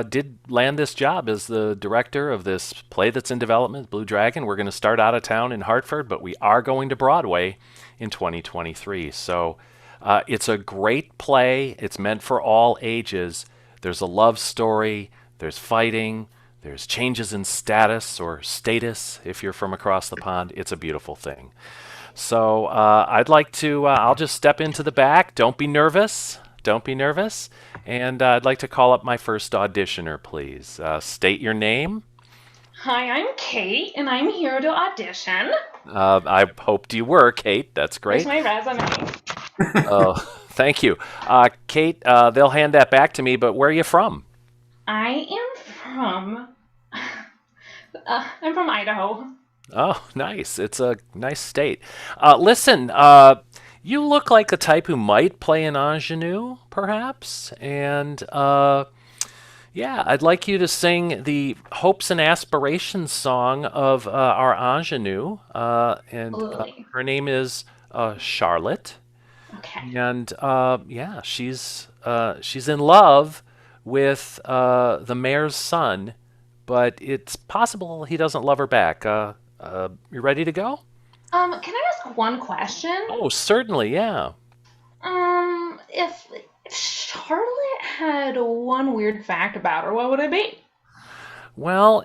did land this job as the director of this play that's in development, Blue Dragon. We're going to start out of town in Hartford, but we are going to Broadway in 2023. So it's a great play. It's meant for all ages. There's a love story. There's fighting. There's changes in status or status if you're from across the pond. It's a beautiful thing. So I'd like to, I'll just step into the back. Don't be nervous. Don't be nervous. And I'd like to call up my first auditioner, please. State your name. Hi, I'm Kate, and I'm here to audition. I hoped you were, Kate. That's great. Here's my resume. Oh, thank you. Kate, they'll hand that back to me, but where are you from? I am from... I'm from Idaho. Oh, nice. It's a nice state. Listen, you look like the type who might play an ingenue, perhaps. And, yeah, I'd like you to sing the Hopes and Aspirations song of our ingenue. And her name is Charlotte. Okay. And, yeah, she's in love with the mayor's son, but it's possible he doesn't love her back. You ready to go? Can I ask one question? Oh, certainly, yeah. If Charlotte had one weird fact about her, what would it be? Well,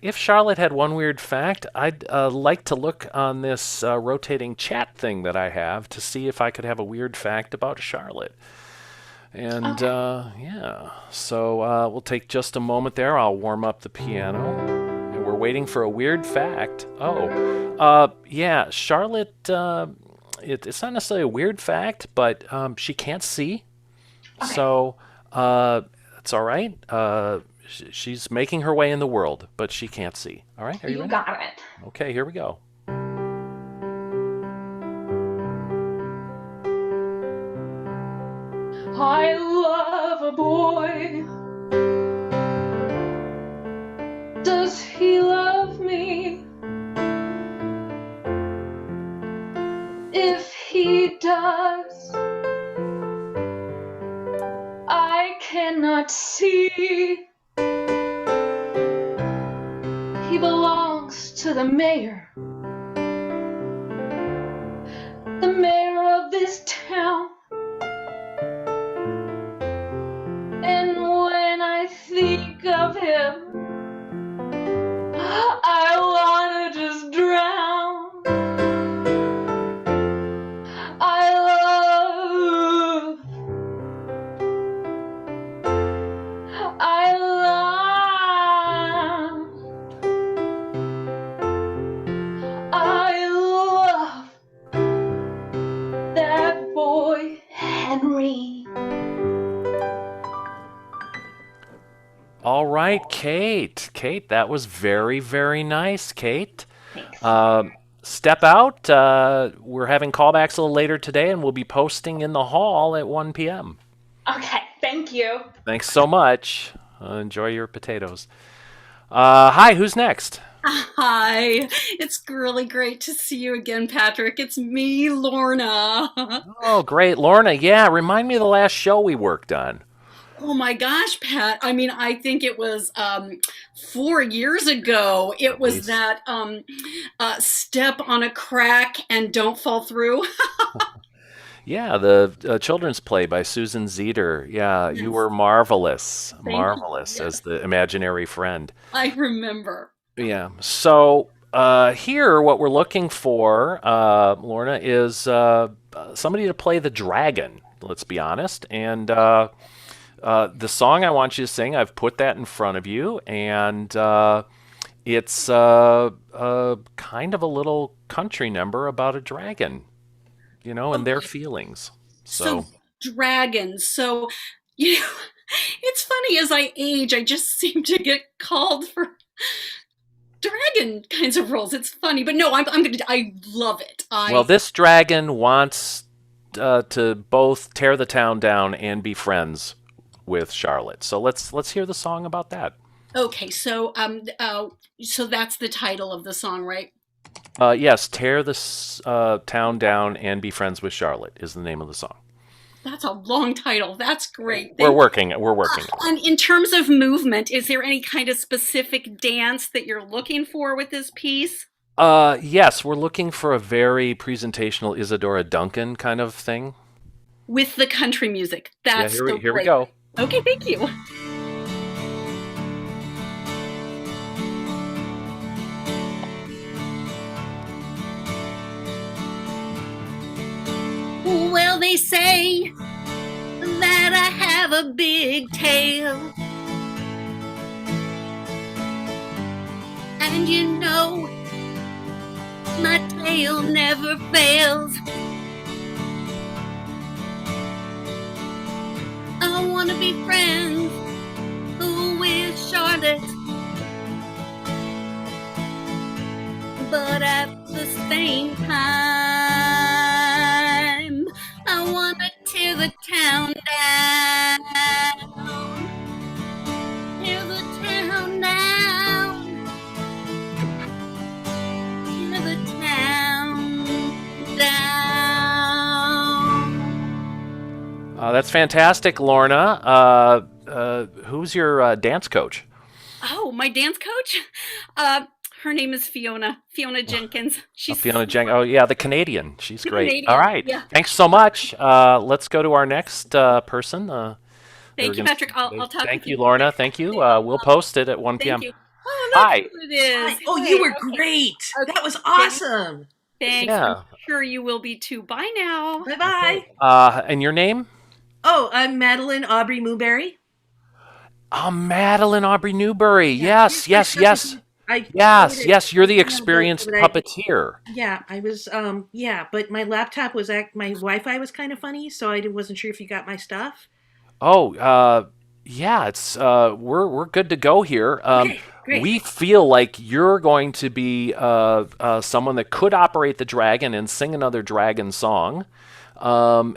if Charlotte had one weird fact, I'd like to look on this rotating chat thing that I have to see if I could have a weird fact about Charlotte. And, yeah, so we'll take just a moment there. I'll warm up the piano. And we're waiting for a weird fact. Oh, yeah, Charlotte, it's not necessarily a weird fact, but she can't see. Okay. So that's all right. She's making her way in the world, but she can't see. All right, are you ready? Got it. Okay, here we go. I love a boy. Does he love me? If he does, I cannot see. He belongs to the mayor. The mayor of this town. And when I think of him, I wanna just drown. I love that boy Henry. All right, Kate. Kate, that was very, very nice, Kate. Step out. We're having callbacks a little later today, and we'll be posting in the hall at 1 p.m. Okay, thank you. Thanks so much. Enjoy your potatoes. Hi, who's next? Hi, it's really great to see you again, Patrick. It's me, Lorna. Oh, great. Lorna, yeah, remind me of the last show we worked on. Oh my gosh, Pat. I mean, I think it was 4 years ago. It was least. that step on a crack and don't fall through. Yeah, the children's play by Susan Zeder. Yeah, you Yes. were marvelous. you. Marvelous Yes. as the imaginary friend. I remember. Yeah. So here, what we're looking for, Lorna, is somebody to play the dragon. Let's be honest. And the song I want you to sing, I've put that in front of you, and it's kind of a little country number about a dragon, and their feelings. So dragons. So, you know, it's funny as I age, I just seem to get called for dragon kinds of roles. It's funny, but no, I love it. Well, this dragon wants to both tear the town down and be friends with Charlotte. So let's hear the song about that. Okay, so so that's the title of the song, right? Yes, tear the town down and be friends with Charlotte is the name of the song. That's a long title. That's great. We're working. And in terms of movement, is there any kind of specific dance that you're looking for with this piece? Yes, we're looking for a very presentational Isadora Duncan kind of thing. With the country music. That's here we go. Okay, thank you. Well, they say that I have a big tail, and you know my tail never fails. I want to be friends with Charlotte, but at the same time I want to tear the town down. Tear the town down. Tear the town down. That's fantastic, Lorna. Who's your dance coach? Oh, my dance coach? Her name is Fiona Jenkins. She's Fiona Jenkins. Oh, yeah, the Canadian. She's great. Canadian, All right. yeah. Thanks so much. Let's go to our next person. Thank you, Patrick. I'll talk Thank with you, Lorna. Thank you. We'll post it at 1 p.m. Thank you. Oh, that's Hi. what it is. Oh, you were great. That was awesome. Thanks. Yeah. I'm sure you will be too. Bye now. Bye-bye. And your name? Oh, I'm Madeline Aubrey Newberry. Madeline Aubrey Newberry. Yes. Yes. You're the experienced puppeteer. Yeah, I was. But my laptop was my Wi-Fi was kind of funny, so I wasn't sure if you got my stuff. Oh, yeah. It's we're good to go here. Okay, great. We feel like you're going to be someone that could operate the dragon and sing another dragon song. That'd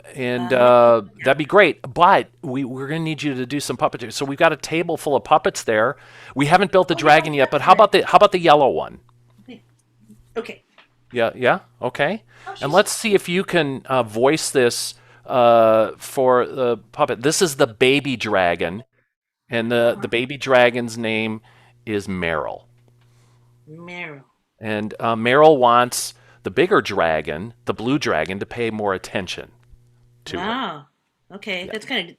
be great, but we're going to need you to do some puppetry. So we've got a table full of puppets there. We haven't built the dragon yet, but how about the yellow one? Okay. Yeah, okay. And let's see if you can voice this for the puppet. This is the baby dragon, and the baby dragon's name is Meryl. Meryl. And Meryl wants the bigger dragon, the blue dragon, to pay more attention to her. Wow. Okay, that's kind of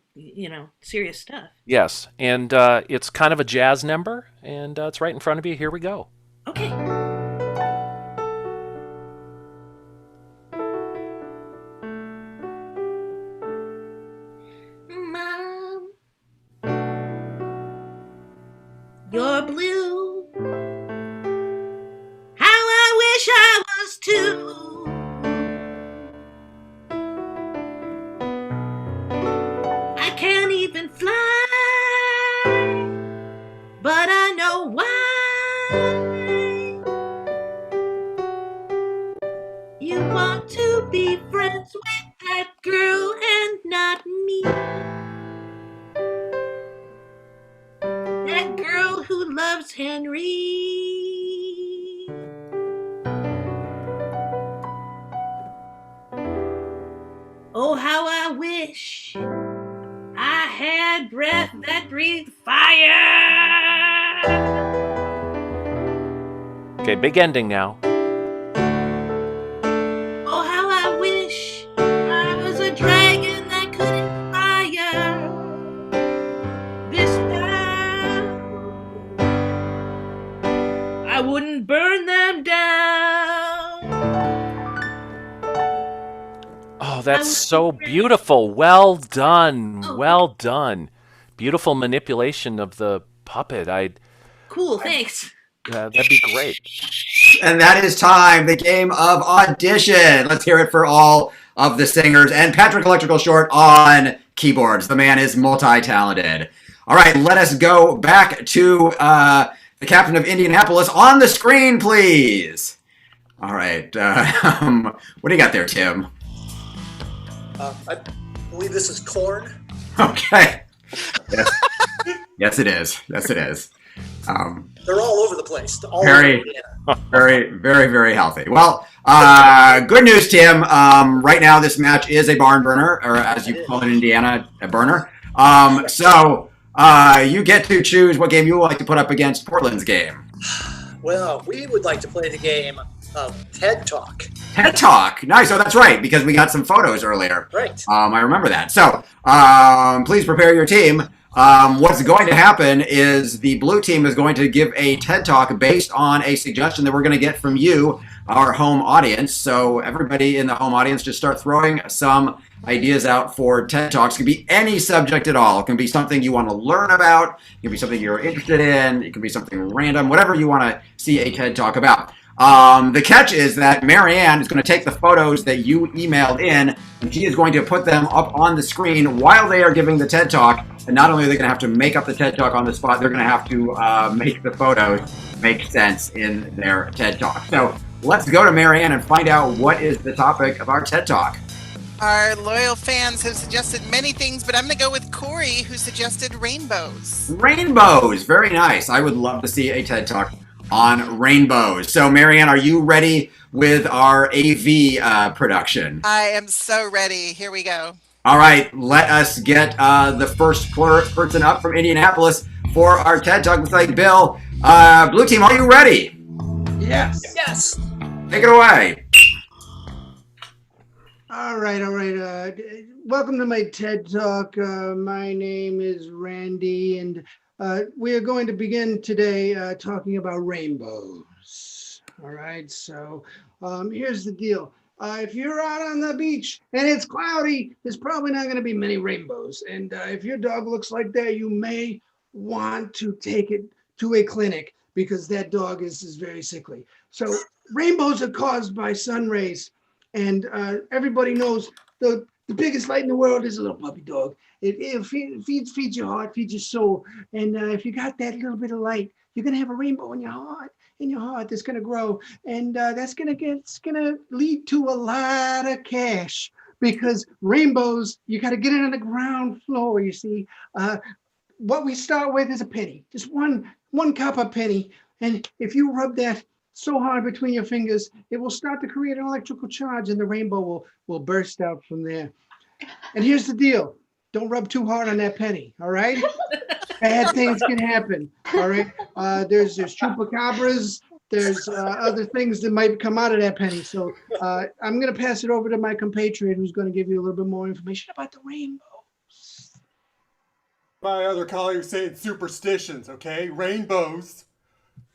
serious stuff. Yes, and it's kind of a jazz number, and it's right in front of you. Here we go. Okay. Mom, you're blue. How I wish I was too. I can't even fly, but I know why. You want to be friends with that girl and not me. Oh, how I wish I had breath that breathed fire. Okay, big ending now. Oh, how I wish I was a dragon that could inspire. This time I wouldn't burn them down. Oh, that's so beautiful. Well done. Well done. Beautiful manipulation of the puppet. Cool, thanks. That'd be great. And that is time, the game of audition. Let's hear it for all of the singers and Patrick Electrical Short on keyboards. The man is multi-talented. All right, let us go back to the captain of Indianapolis on the screen, please. All right, what do you got there, Tim? I believe this is Corn. Okay. Yes, it is. Yes, it is. They're all over the place. Very, very healthy. Well, good news, Tim. Right now, this match is a barn burner, or as you call it in Indiana, a burner. So you get to choose what game you would like to put up against Portland's game. Well, we would like to play the game of TED Talk. TED Talk. Nice. Oh, that's right, because we got some photos earlier. Right. I remember that. So please prepare your team. What's going to happen is the blue team is going to give a TED Talk based on a suggestion that we're going to get from you, our home audience. So everybody in the home audience, just start throwing some ideas out for TED Talks. It can be any subject at all. It can be something you want to learn about. It can be something you're interested in. It can be something random, whatever you want to see a TED Talk about. The catch is that Marianne is going to take the photos that you emailed in, and she is going to put them up on the screen while they are giving the TED Talk. And not only are they going to have to make up the TED Talk on the spot, they're going to have to make the photos make sense in their TED Talk. So let's go to Marianne and find out what is the topic of our TED Talk. Our loyal fans have suggested many things, but I'm going to go with Corey, who suggested rainbows. Rainbows. Very nice. I would love to see a TED Talk on rainbows. So, Marianne, are you ready with our AV production? I am so ready. Here we go. All right, let us get the first person up from Indianapolis for our TED Talk. Looks like Bill. Blue team, are you ready? Yes. Yes. Take it away. All right. Welcome to my TED Talk. My name is Randy, and we are going to begin today talking about rainbows. All right, so here's the deal. If you're out on the beach and it's cloudy, there's probably not going to be many rainbows. And if your dog looks like that, you may want to take it to a clinic because that dog is very sickly. So rainbows are caused by sun rays. And everybody knows the biggest light in the world is a little puppy dog. It feeds your heart, feeds your soul. And if you got that little bit of light, you're gonna have a rainbow in your heart. That's gonna grow, and it's gonna lead to a lot of cash because rainbows, you gotta get it on the ground floor. You see, what we start with is a penny, just one copper penny, and if you rub that so hard between your fingers, it will start to create an electrical charge and the rainbow will burst out from there. And here's the deal. Don't rub too hard on that penny, all right? Bad things can happen, all right? There's chupacabras. There's other things that might come out of that penny. So I'm going to pass it over to my compatriot who's going to give you a little bit more information about the rainbows. My other colleagues say it's superstitions, okay? Rainbows.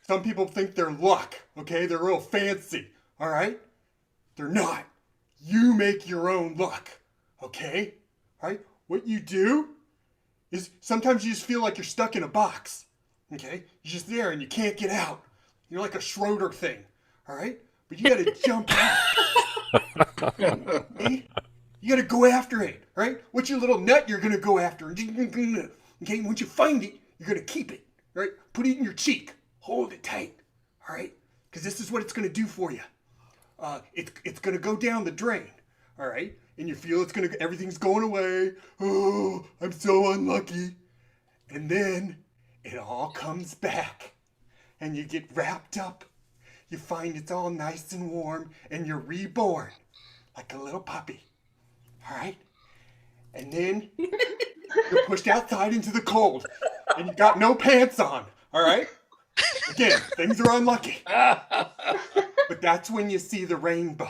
Some people think they're luck, okay? They're real fancy, all right? They're not. You make your own luck, okay? All right? What you do is sometimes you just feel like you're stuck in a box, okay? You're just there and you can't get out. You're like a Schroeder thing, all right? But you gotta jump out. Okay? You gotta go after it, right? What's your little nut you're gonna go after? Okay, once you find it, you're gonna keep it, right? Put it in your cheek. Hold it tight, all right? Because this is what it's going to do for you. It's going to go down the drain, all right? And you feel everything's going away. Oh, I'm so unlucky. And then it all comes back. And you get wrapped up. You find it's all nice and warm. And you're reborn like a little puppy. All right? And then you're pushed outside into the cold, and you got no pants on. All right? Again, things are unlucky. But that's when you see the rainbow.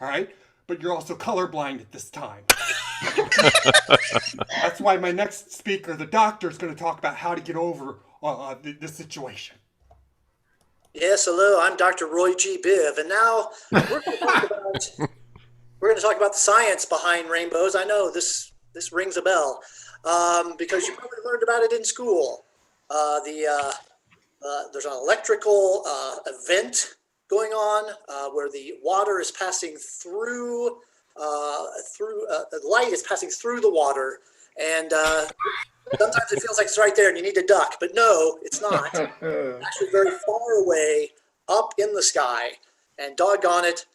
All right? But you're also colorblind at this time. That's why my next speaker, the doctor, is going to talk about how to get over the situation. Yes, hello, I'm Dr. Roy G. Biv, and now we're going to talk about the science behind rainbows. I know this rings a bell because you probably learned about it in school. There's an electrical event going on where the water is passing through the light is passing through the water, and sometimes it feels like it's right there and you need to duck, but no, it's not. It's actually very far away up in the sky, and doggone it,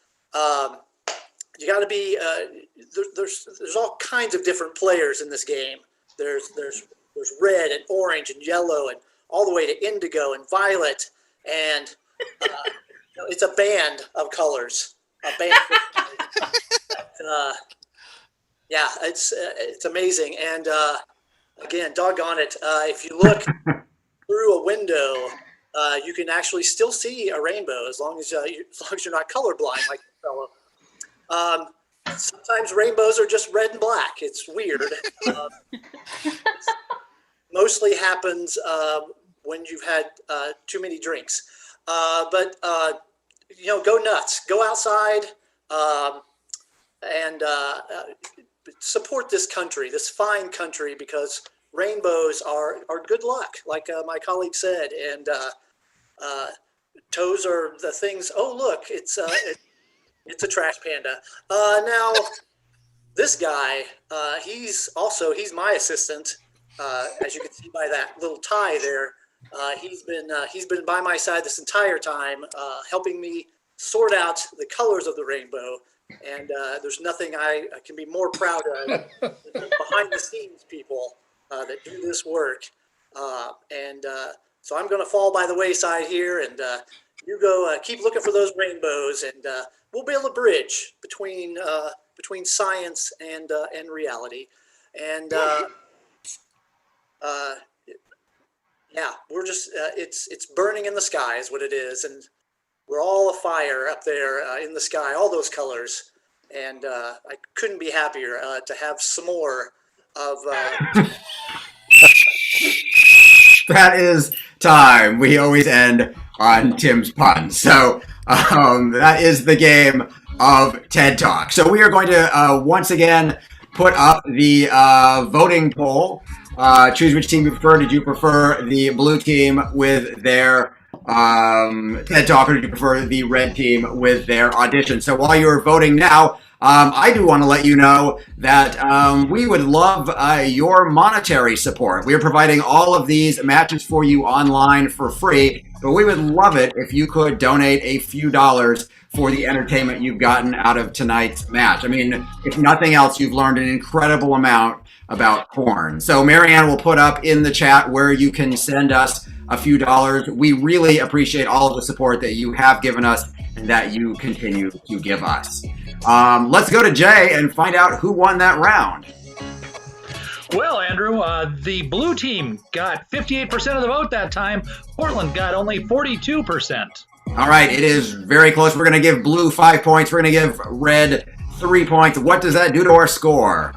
you got to be there's all kinds of different players in this game. There's red and orange and yellow and all the way to indigo and violet, and it's a band of colors. A band. Yeah, it's amazing, and again, doggone it, if you look through a window, you can actually still see a rainbow as long as you're not colorblind like the fellow. Sometimes rainbows are just red and black. It's weird. Mostly happens when you've had too many drinks. But go nuts. Go outside and support this country, this fine country, because rainbows are good luck, like my colleague said. And toes are the things. Oh, look, it's a trash panda. Now, this guy, he's my assistant. As you can see by that little tie there, he's been by my side this entire time, helping me sort out the colors of the rainbow. And there's nothing I can be more proud of than the behind the scenes people that do this work. So I'm going to fall by the wayside here, and you go keep looking for those rainbows, and we'll build a bridge between science and reality. And yeah, we're just it's burning in the sky is what it is, and we're all afire up there in the sky, all those colors, and I couldn't be happier to have some more of. That is time. We always end on Tim's pun. So that is the game of TED Talk. So we are going to once again put up the voting poll. Choose which team you prefer. Did you prefer the blue team with their TED Talk, or did you prefer the red team with their audition? So while you're voting now, I do want to let you know that we would love your monetary support. We are providing all of these matches for you online for free, but we would love it if you could donate a few dollars for the entertainment you've gotten out of tonight's match. I mean, if nothing else, you've learned an incredible amount about corn. So Marianne will put up in the chat where you can send us a few dollars. We really appreciate all of the support that you have given us and that you continue to give us. Let's go to Jay and find out who won that round. Well, Andrew, the blue team got 58% of the vote that time. Portland got only 42%. All right, it is very close. We're going to give blue 5 points. We're going to give red 3 points. What does that do to our score?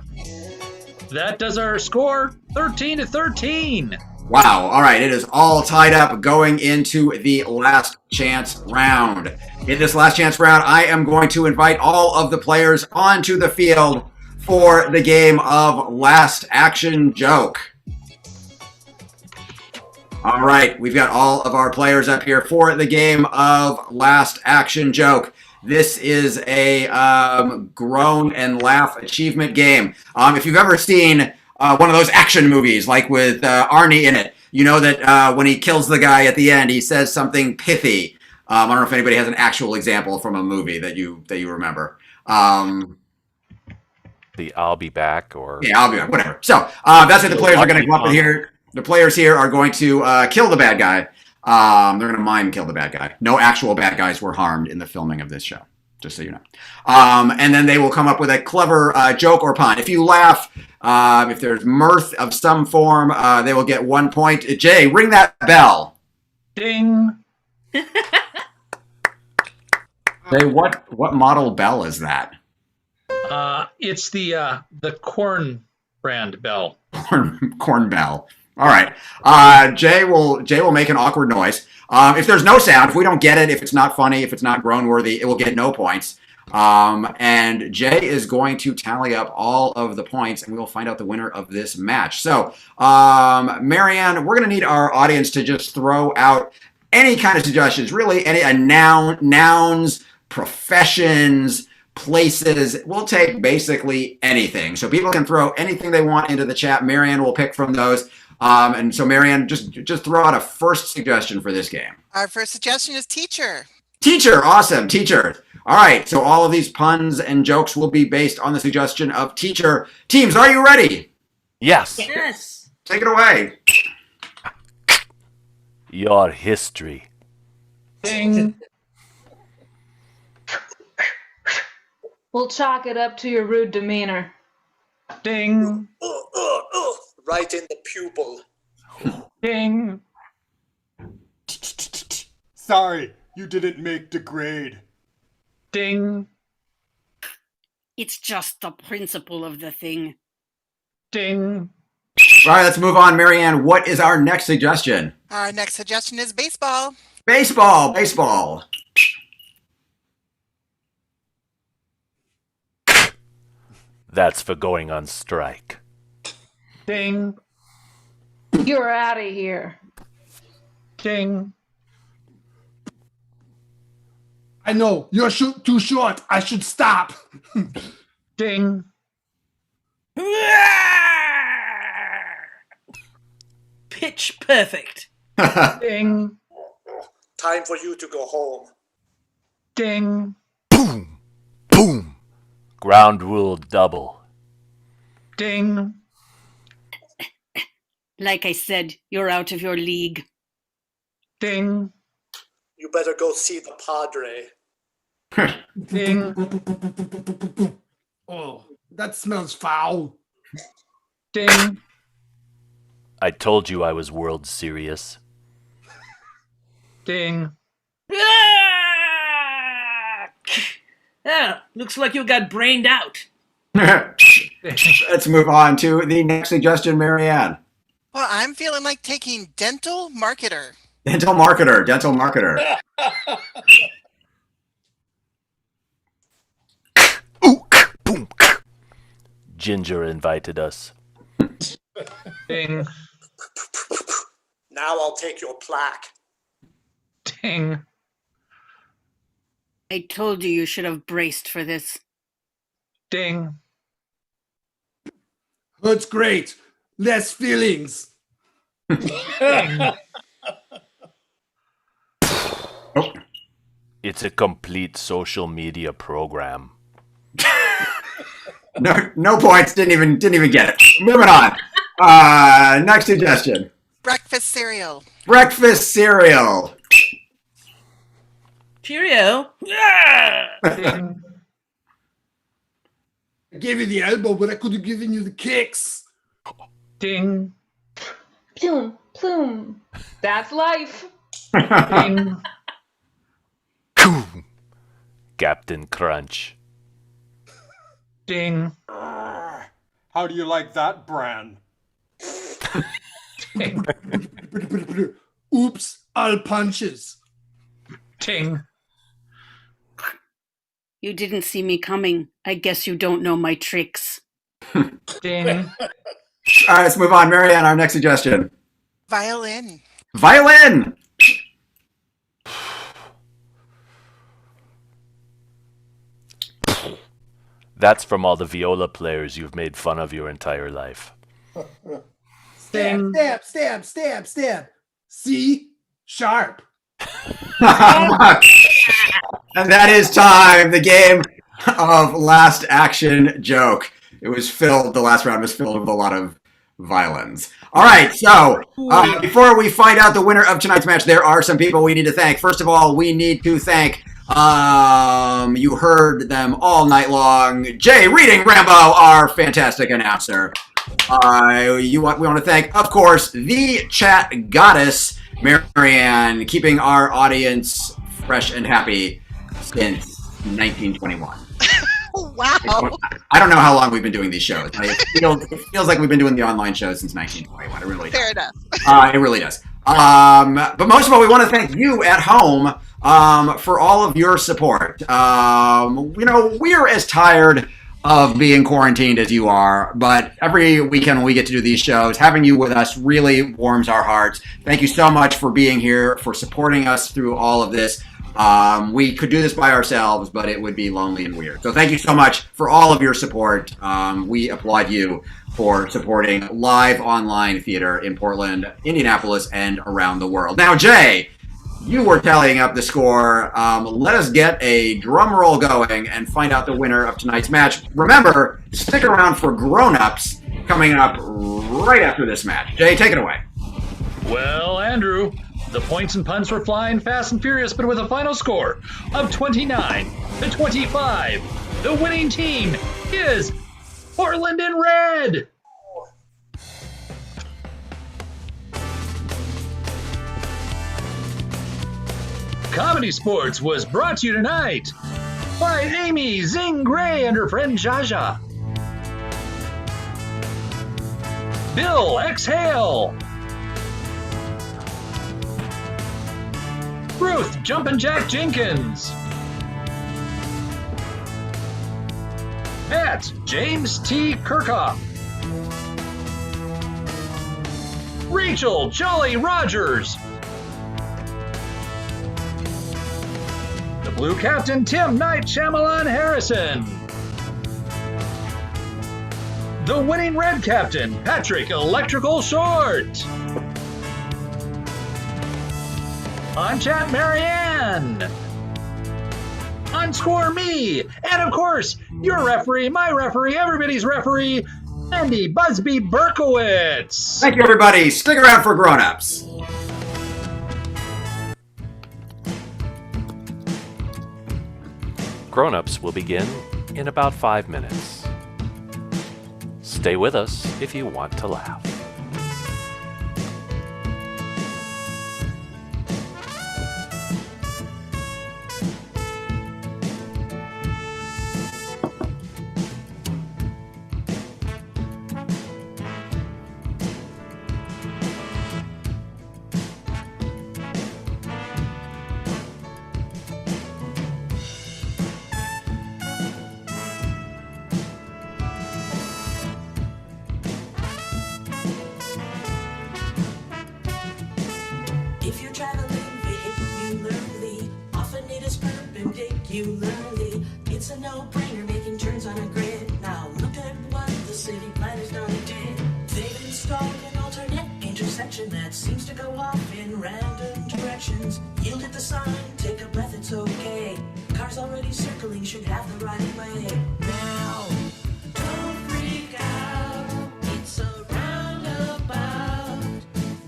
That does our score 13-13. Wow. All right. It is all tied up going into the last chance round. In this last chance round, I am going to invite all of the players onto the field for the game of Last Action Joke. All right. We've got all of our players up here for the game of Last Action Joke. This is a groan and laugh achievement game. If you've ever seen one of those action movies, like with Arnie in it, you know that when he kills the guy at the end, he says something pithy. I don't know if anybody has an actual example from a movie that you remember. The I'll be back, or yeah, I'll be back. Whatever. So that's what the players are going to come up with here. The players here are going to kill the bad guy. They're going to mime kill the bad guy. No actual bad guys were harmed in the filming of this show. just so you know. And then they will come up with a clever joke or pun. If you laugh, if there's mirth of some form, they will get 1 point. Jay, ring that bell. Ding. Jay, what model bell is that? It's the corn brand bell. Corn bell. All right. Jay will make an awkward noise. If there's no sound, if we don't get it, if it's not funny, if it's not groan worthy, it will get no points. And Jay is going to tally up all of the points, and we will find out the winner of this match. So, Marianne, we're going to need our audience to just throw out any kind of suggestions, really, nouns, professions, places. We'll take basically anything. So people can throw anything they want into the chat. Marianne will pick from those. And so, Marianne, just throw out a first suggestion for this game. Our first suggestion is teacher. Teacher, awesome, teacher. All right, so all of these puns and jokes will be based on the suggestion of teacher. Teams, are you ready? Yes. Yes. Take it away. Your history. Ding. We'll chalk it up to your rude demeanor. Ding. Right in the pupil. Ding. Sorry, you didn't make the grade. Ding. It's just the principle of the thing. Ding. All right, let's move on. Marianne, what is our next suggestion? Our next suggestion is baseball. Baseball. That's for going on strike. Ding. You're out of here. Ding. I know, you're too short. I should stop. Ding. Pitch perfect. Ding. Time for you to go home. Ding. Boom. Boom. Ground rule double. Ding. Like I said, you're out of your league. Ding. You better go see the Padre. Ding. Oh, that smells foul. Ding. I told you I was world serious. Ding. Ah, looks like you got brained out. Let's move on to the next suggestion, Marianne. Well, I'm feeling like taking dental marketer. Dental marketer. Boom. Ginger invited us. Ding. Now I'll take your plaque. Ding. I told you should have braced for this. Ding. That's great. Less feelings. Ding. It's a complete social media program. No points. Didn't even get it. Moving on. Next suggestion. Breakfast cereal. Cheerio. Ding. I gave you the elbow, but I could have given you the kicks. Ding. Plume. That's life. Ding. Captain Crunch. Ding. How do you like that, Bran? Ding. Oops, all punches. Ding. You didn't see me coming. I guess you don't know my tricks. Ding. All right, let's move on. Marianne, our next suggestion. Violin. That's from all the viola players you've made fun of your entire life. Ding. Stab. C sharp. And that is time. The game of last action joke. The last round was filled with a lot of violence. All right, so before we find out the winner of tonight's match, there are some people we need to thank. First of all, we need to thank You heard them all night long. Jay reading Rambo, our fantastic announcer. We want to thank, of course, the chat goddess, Marianne, keeping our audience fresh and happy since 1921. Wow. I don't know how long we've been doing these shows. It feels like we've been doing the online shows since 1921. It really does. Fair enough. It really does. But most of all, we want to thank you at home for all of your support. We're as tired of being quarantined as you are, but every weekend when we get to do these shows, having you with us really warms our hearts. Thank you so much for being here, for supporting us through all of this. We could do this by ourselves, but it would be lonely and weird. So thank you so much for all of your support. We applaud you for supporting live online theater in Portland, Indianapolis, and around the world. Now, Jay, you were tallying up the score. Let us get a drum roll going and find out the winner of tonight's match. Remember, stick around for grown-ups coming up right after this match. Jay, take it away. Well, Andrew, the points and punts were flying fast and furious, but with a final score of 29-25. The winning team is Portland in red. Comedy Sports was brought to you tonight by Amy Zing Gray and her friend Jaja. Bill Exhale. Ruth Jumpin' Jack Jenkins. Matt James T. Kirchhoff. Rachel Jolly Rogers. The Blue Captain Tim Knight Shyamalan Harrison. The winning Red Captain Patrick Electrical Short. On chat, Marianne. On score, me. And of course, your referee, my referee, everybody's referee, Andy Busby Berkowitz. Thank you, everybody. Stick around for grown-ups. Grown-ups will begin in about 5 minutes. Stay with us if you want to laugh. If you're traveling vehicularly, often it is perpendicularly. It's a no-brainer making turns on a grid. Now look at what the city planners done did. They've installed an alternate intersection that seems to go off in random directions. Yield at the sign, take a breath, it's okay. Cars already circling should have the right of way. Now, don't freak out, it's a roundabout.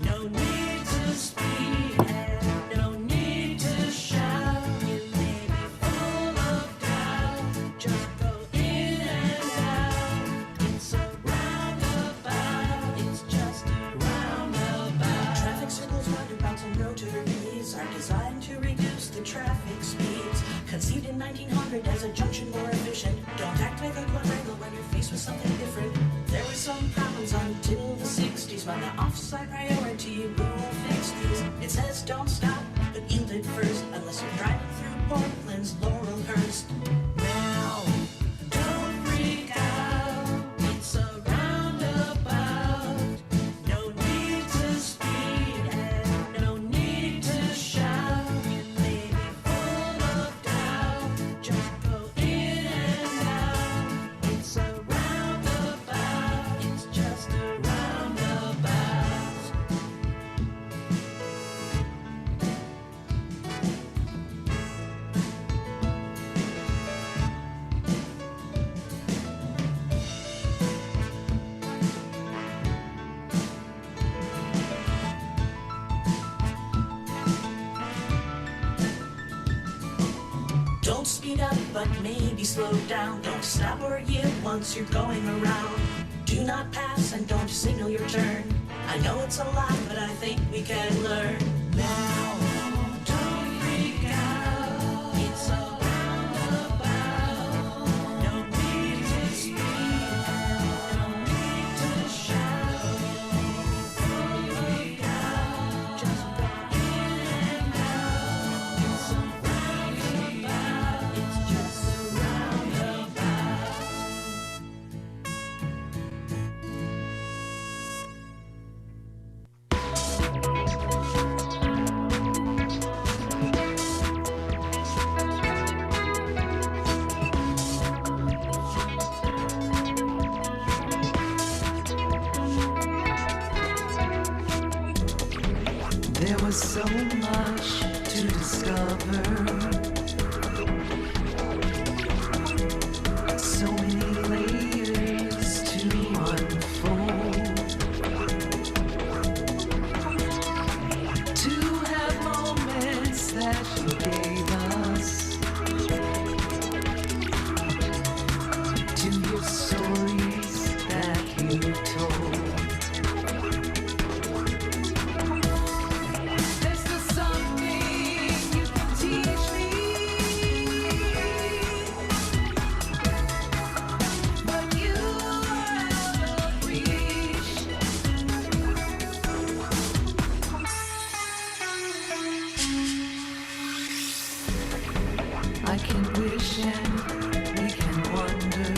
No need to speed and no need to shout. You may be full of doubt, just go in and out. It's a roundabout, it's just a roundabout. Traffic signals, roundabouts, and rotaries are designed to reduce the traffic speeds. Conceived in 1900 as a junction more efficient. Don't act like a quadrangle when you're faced with something different. There were some problems until the 60s when the offside priority rule fixed these. It says don't stop, but yield it first, unless you're driving through Portland's Laurelhurst. Now, don't freak out, it's a roundabout. No need to speed and no need to shout. You may be full of doubt, just go in and out. It's a roundabout, it's just a roundabout. Don't speed up, but maybe slow down. Don't stop or yield once you're going around. Do not pass and don't signal your turn. I know it's a lot, but I think we can learn. Now, don't freak out. It's a roundabout. No need to speed. No need to shout. Don't freak out. Just walk in and out. It's a roundabout. It's just a roundabout. There was so much to discover, so many layers to unfold, to have moments that you gave us, to hear stories that you told. There's still something you can teach me, but you are out of reach. I can wish and we can wonder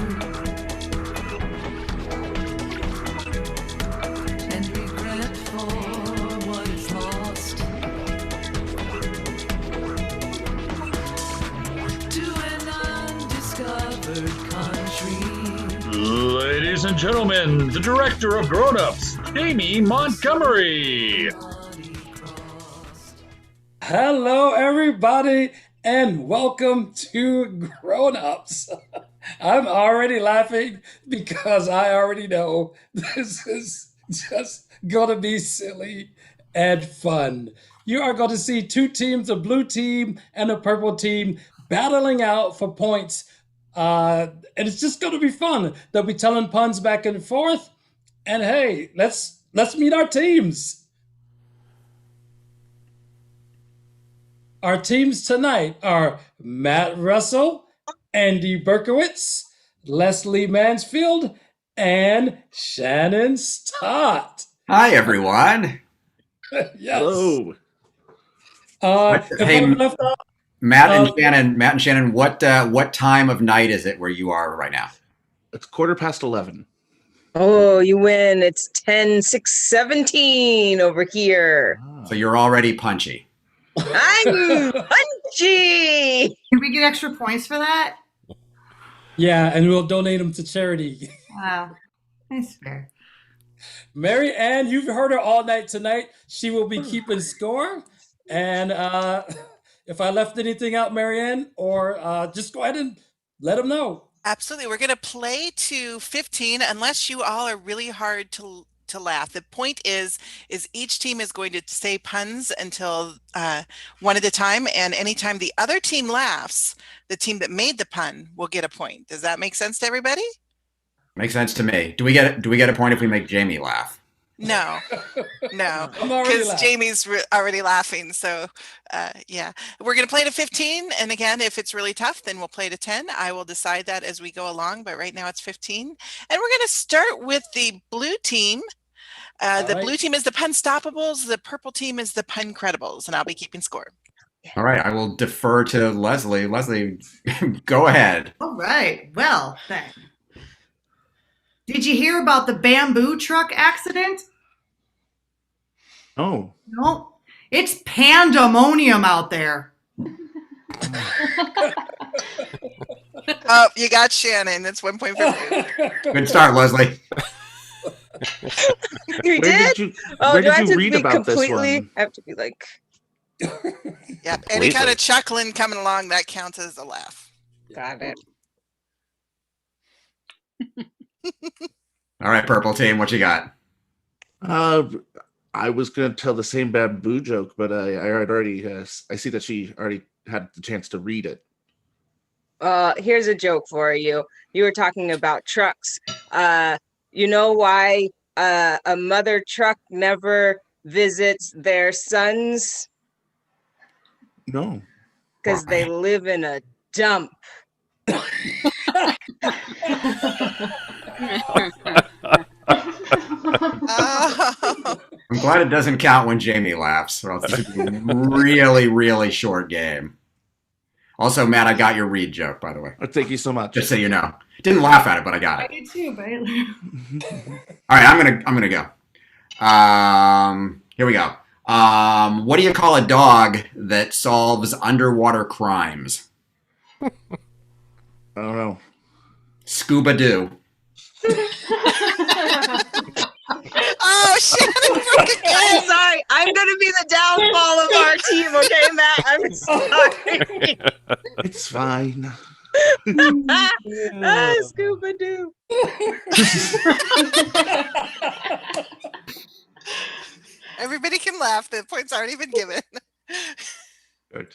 and regret for what is lost. To an undiscovered country. Ladies and gentlemen, the director of Grown Ups, Jamie Montgomery. Hello, everybody, and welcome to Grown Ups. I'm already laughing because I already know this is just going to be silly and fun. You are going to see two teams, a blue team and a purple team, battling out for points. And it's just going to be fun. They'll be telling puns back and forth. And hey, let's meet our teams. Our teams tonight are Matt Russell, Andy Berkowitz, Leslie Mansfield, and Shannon Stott. Hi, everyone. Yes. Hello. If Hey, I'm left out, Matt and Shannon, what time of night is it where you are right now? It's 11:15. Oh, you win. It's 10:17 over here. So you're already punchy. I'm punchy. Can we get extra points for that? yeah, and we'll donate them to charity. Wow. That's fair. Mary Ann, you've heard her all night tonight. She will be keeping score. And if I left anything out, Mary Ann, or just go ahead and let them know. Absolutely. We're going to play to 15 unless you all are really hard to laugh. The point is each team is going to say puns until one at a time, and anytime the other team laughs, the team that made the pun will get a point. Does that make sense to everybody? Makes sense to me. Do we get a point if we make Jamie laugh? No, I'm already because laughing. Jamie's already laughing. So, yeah, we're going to play to 15. And again, if it's really tough, then we'll play to 10. I will decide that as we go along. But right now it's 15. And we're going to start with the blue team. The right. blue team is the Punstoppables. The purple team is the Puncredibles. And I'll be keeping score. All right, I will defer to Leslie. Leslie, go ahead. All right. Well, then. Did you hear about the bamboo truck accident? Oh, No. It's pandemonium out there. Oh, you got Shannon. That's 1 point for you. Good start, Leslie. You where did? where do I have did you to read be about this completely? one? I have to be like. Yeah, any kind of chuckling coming along, that counts as a laugh. Got it. All right, purple team, what you got? I was going to tell the same bamboo joke, but I had already. I see that she already had the chance to read it. Here's a joke for you. You were talking about trucks. You know why a mother truck never visits their sons? No. Because they live in a dump. I'm glad it doesn't count when Jamie laughs, or else this would be a really, really short game. Also, Matt, I got your read joke, by the way. Thank you so much. Just so you know. Didn't laugh at it, but I got I it. did too, but All right, I'm gonna go. Here we go. What do you call a dog that solves underwater crimes? I don't know. Scuba Doo. Oh, Shannon broke again. I'm sorry. I'm going to be the downfall of our team, okay, Matt? I'm sorry. It's fine. Scuba Doo. Everybody can laugh. The point's already been given. Good.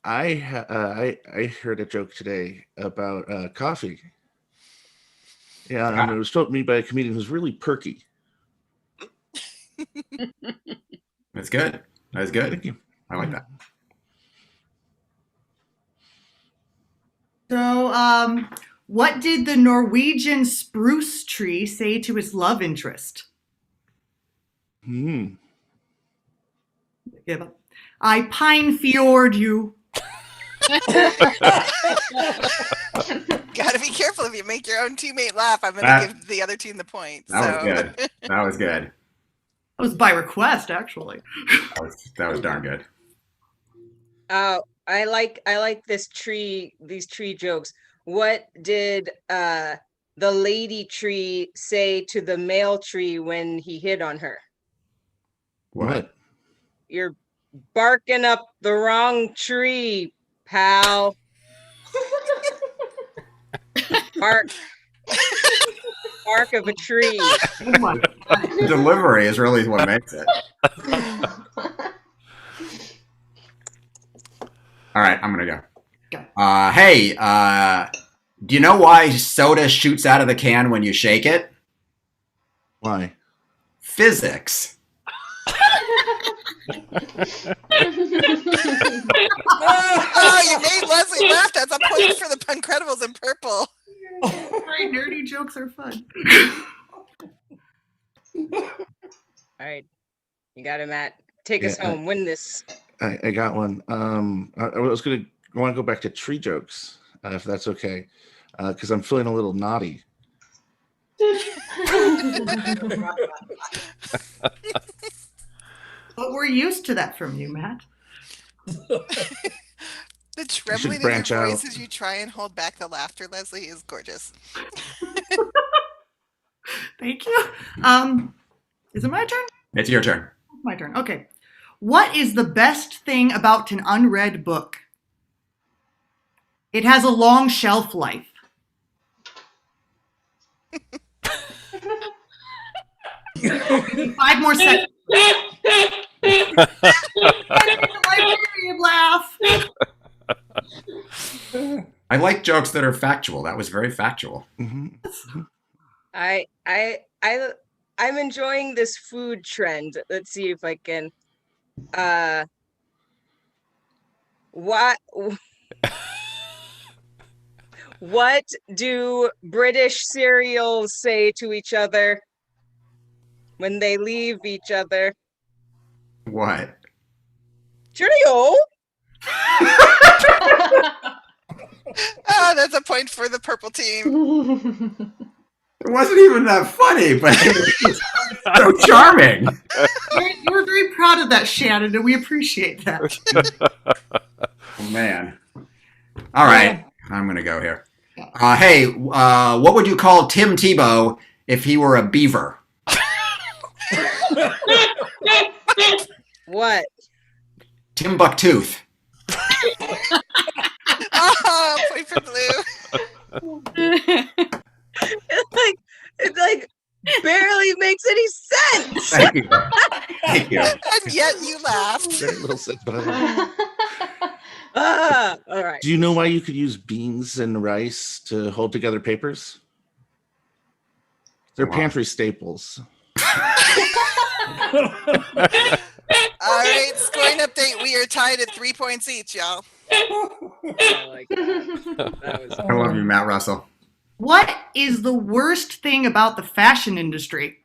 I heard a joke today about coffee. Yeah, it was told to me by a comedian who's really perky. That's good. That's good. Thank you. I like that. So, what did the Norwegian spruce tree say to his love interest? Hmm. Give up. I pine fjord you. Gotta be careful if you make your own teammate laugh. I'm gonna give the other team the point. That was good. That was good. That was by request, actually. That was darn good. I like these tree jokes. What did the lady tree say to the male tree when he hit on her? What? You're barking up the wrong tree, pal. Bark of a tree. Oh my God. Delivery is really what makes it. All right, I'm gonna go. Hey, do you know why soda shoots out of the can when you shake it? Why? Physics. Oh, you made Leslie laugh. That's a point for the Puncredibles in purple. Very nerdy jokes are fun. All right, you got it, Matt. Take us home. Win this. I got one. I want to go back to tree jokes, if that's okay, because I'm feeling a little naughty. But we're used to that from you, Matt. The trembling in your branch out. voice as you try and hold back the laughter, Leslie, is gorgeous. Thank you. Is it my turn? It's your turn. It's my turn. Okay. What is the best thing about an unread book? It has a long shelf life. 5 more seconds. Laugh. I like jokes that are factual. That was very factual. Mm-hmm. I'm enjoying this food trend. Let's see if I can. What do British cereals say to each other when they leave each other? What? Cheerio! Oh, that's a point for the purple team. It wasn't even that funny, but it was so charming. You were very proud of that, Shannon, and we appreciate that. Oh, man. All right. I'm going to go here. Hey, what would you call Tim Tebow if he were a beaver? What? Timbuktu. Oh, point for blue. It's like barely makes any sense. Thank you. Thank you. And yet you laughed. Very little sense, but I love it. All right. Do you know why you could use beans and rice to hold together papers? They're pantry staples. All right, scoring update. We are tied at 3 points each, y'all. I like that. That was I love you, Matt Russell. What is the worst thing about the fashion industry?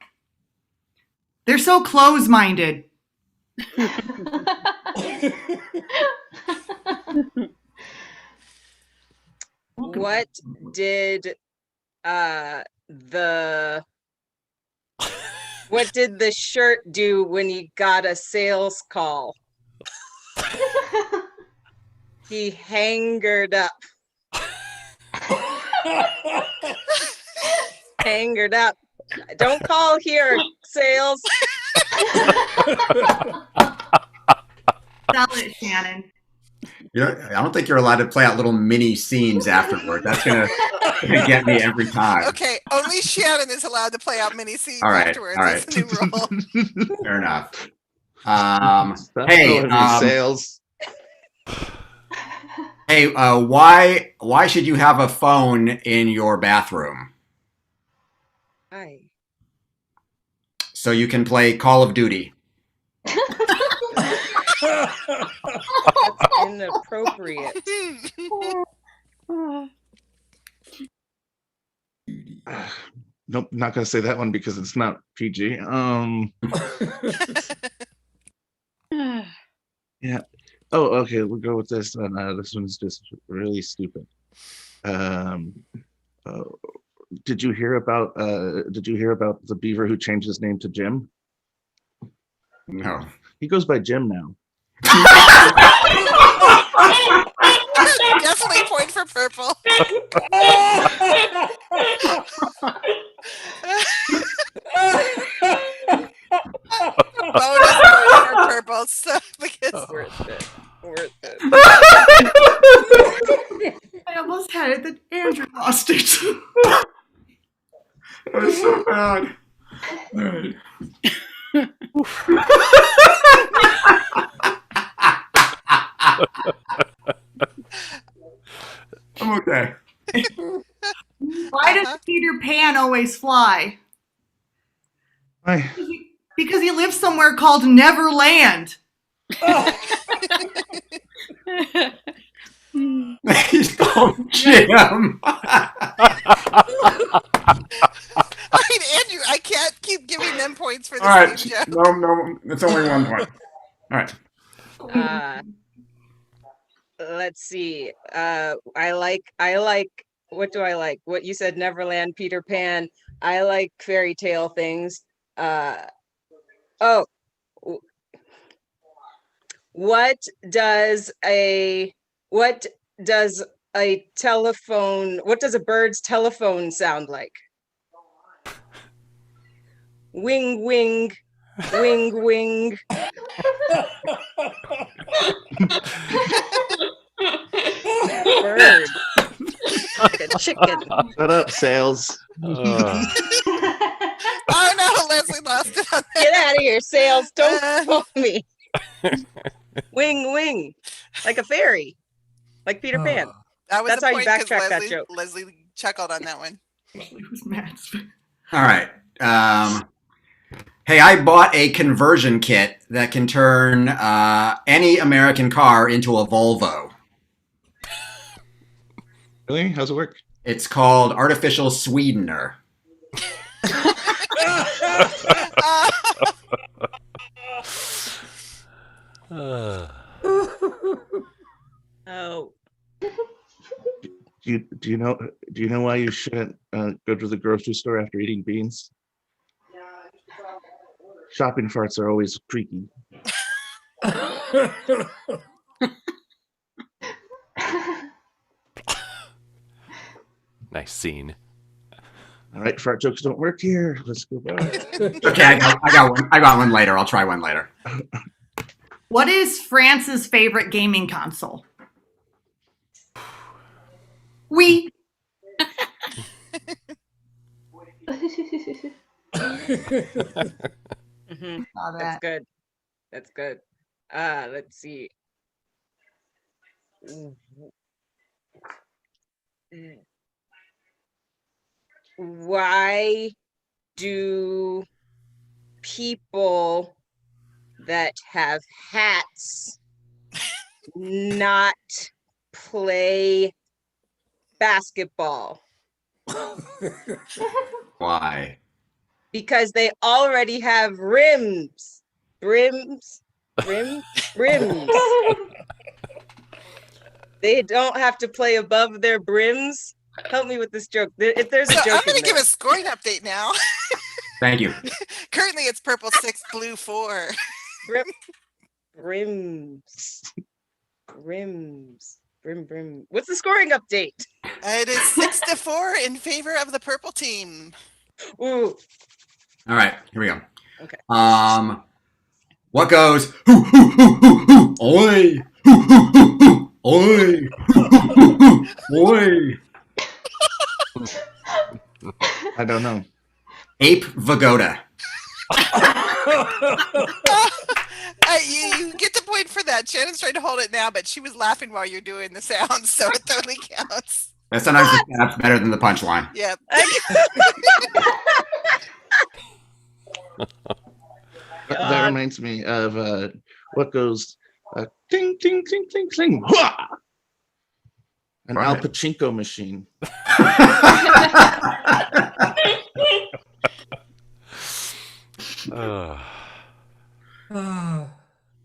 They're so close-minded. What did the shirt do when he got a sales call? He hangered up. Hangered up. Don't call here, sales. Sell it, Shannon. I don't think you're allowed to play out little mini scenes afterward. That's gonna get me every time. Okay, only Shannon is allowed to play out mini scenes All right, afterwards. all right. That's the new rule. Fair enough. Sales. Hey, why should you have a phone in your bathroom? Hi. So you can play Call of Duty. That's inappropriate. Nope, not gonna say that one because it's not PG. Yeah. Oh, okay. We'll go with this one. This one's just really stupid. Did you hear about the beaver who changed his name to Jim? No. He goes by Jim now. Definitely point for purple. Bonus point for purple. So because Worth it. I almost had it that Andrew lost it. That was so bad. All right. I'm okay. Why does Peter Pan always fly? Why? Because he lives somewhere called Neverland. He's called Jim. I mean, Andrew, I can't keep giving them points for the All right. same joke. No, it's only 1 point. All right. Let's see. I like. What do I like? What you said, Neverland, Peter Pan. I like fairy tale things. What does a bird's telephone sound like? Wing, wing, wing, wing. Bird. Like a chicken. Shut up, sales. Oh no, Leslie lost it on that. Get out of here, sales. Don't call me. Wing, wing. Like a fairy. Like Peter Pan. That's how a you point 'cause backtrack that joke. Leslie chuckled on that one. All right. Hey, I bought a conversion kit that can turn any American car into a Volvo. Really? How's it work? It's called artificial sweetener. Oh. Do you know why you shouldn't go to the grocery store after eating beans? Shopping farts are always creaky. Nice scene. All right, fart jokes don't work here. Let's go back. Okay, I got one later. I'll try one later. What is France's favorite gaming console? We. That's good. That's good. Let's see. Why do people that have hats not play basketball? Why? Because they already have rims. Rims. They don't have to play above their brims. Help me with this joke. If there's a So joke, I'm going in to give there. a scoring update now. Thank you. Currently, it's purple 6, blue 4. Rims. What's the scoring update? It is 6-4 in favor of the purple team. Ooh. All right, here we go. Okay. What goes? Hoo hoo hoo hoo hoo. Oi. Hoo hoo hoo hoo. Oi. Hoo hoo hoo hoo. Oi. I don't know. Ape Vagoda. You get the point for that. Shannon's trying to hold it now, but she was laughing while you're doing the sounds, so it totally counts. That's sometimes the snap's better than the punchline. Yep. That reminds me of what goes ting ting ting ting ting. Hua! An Al Pachinko machine.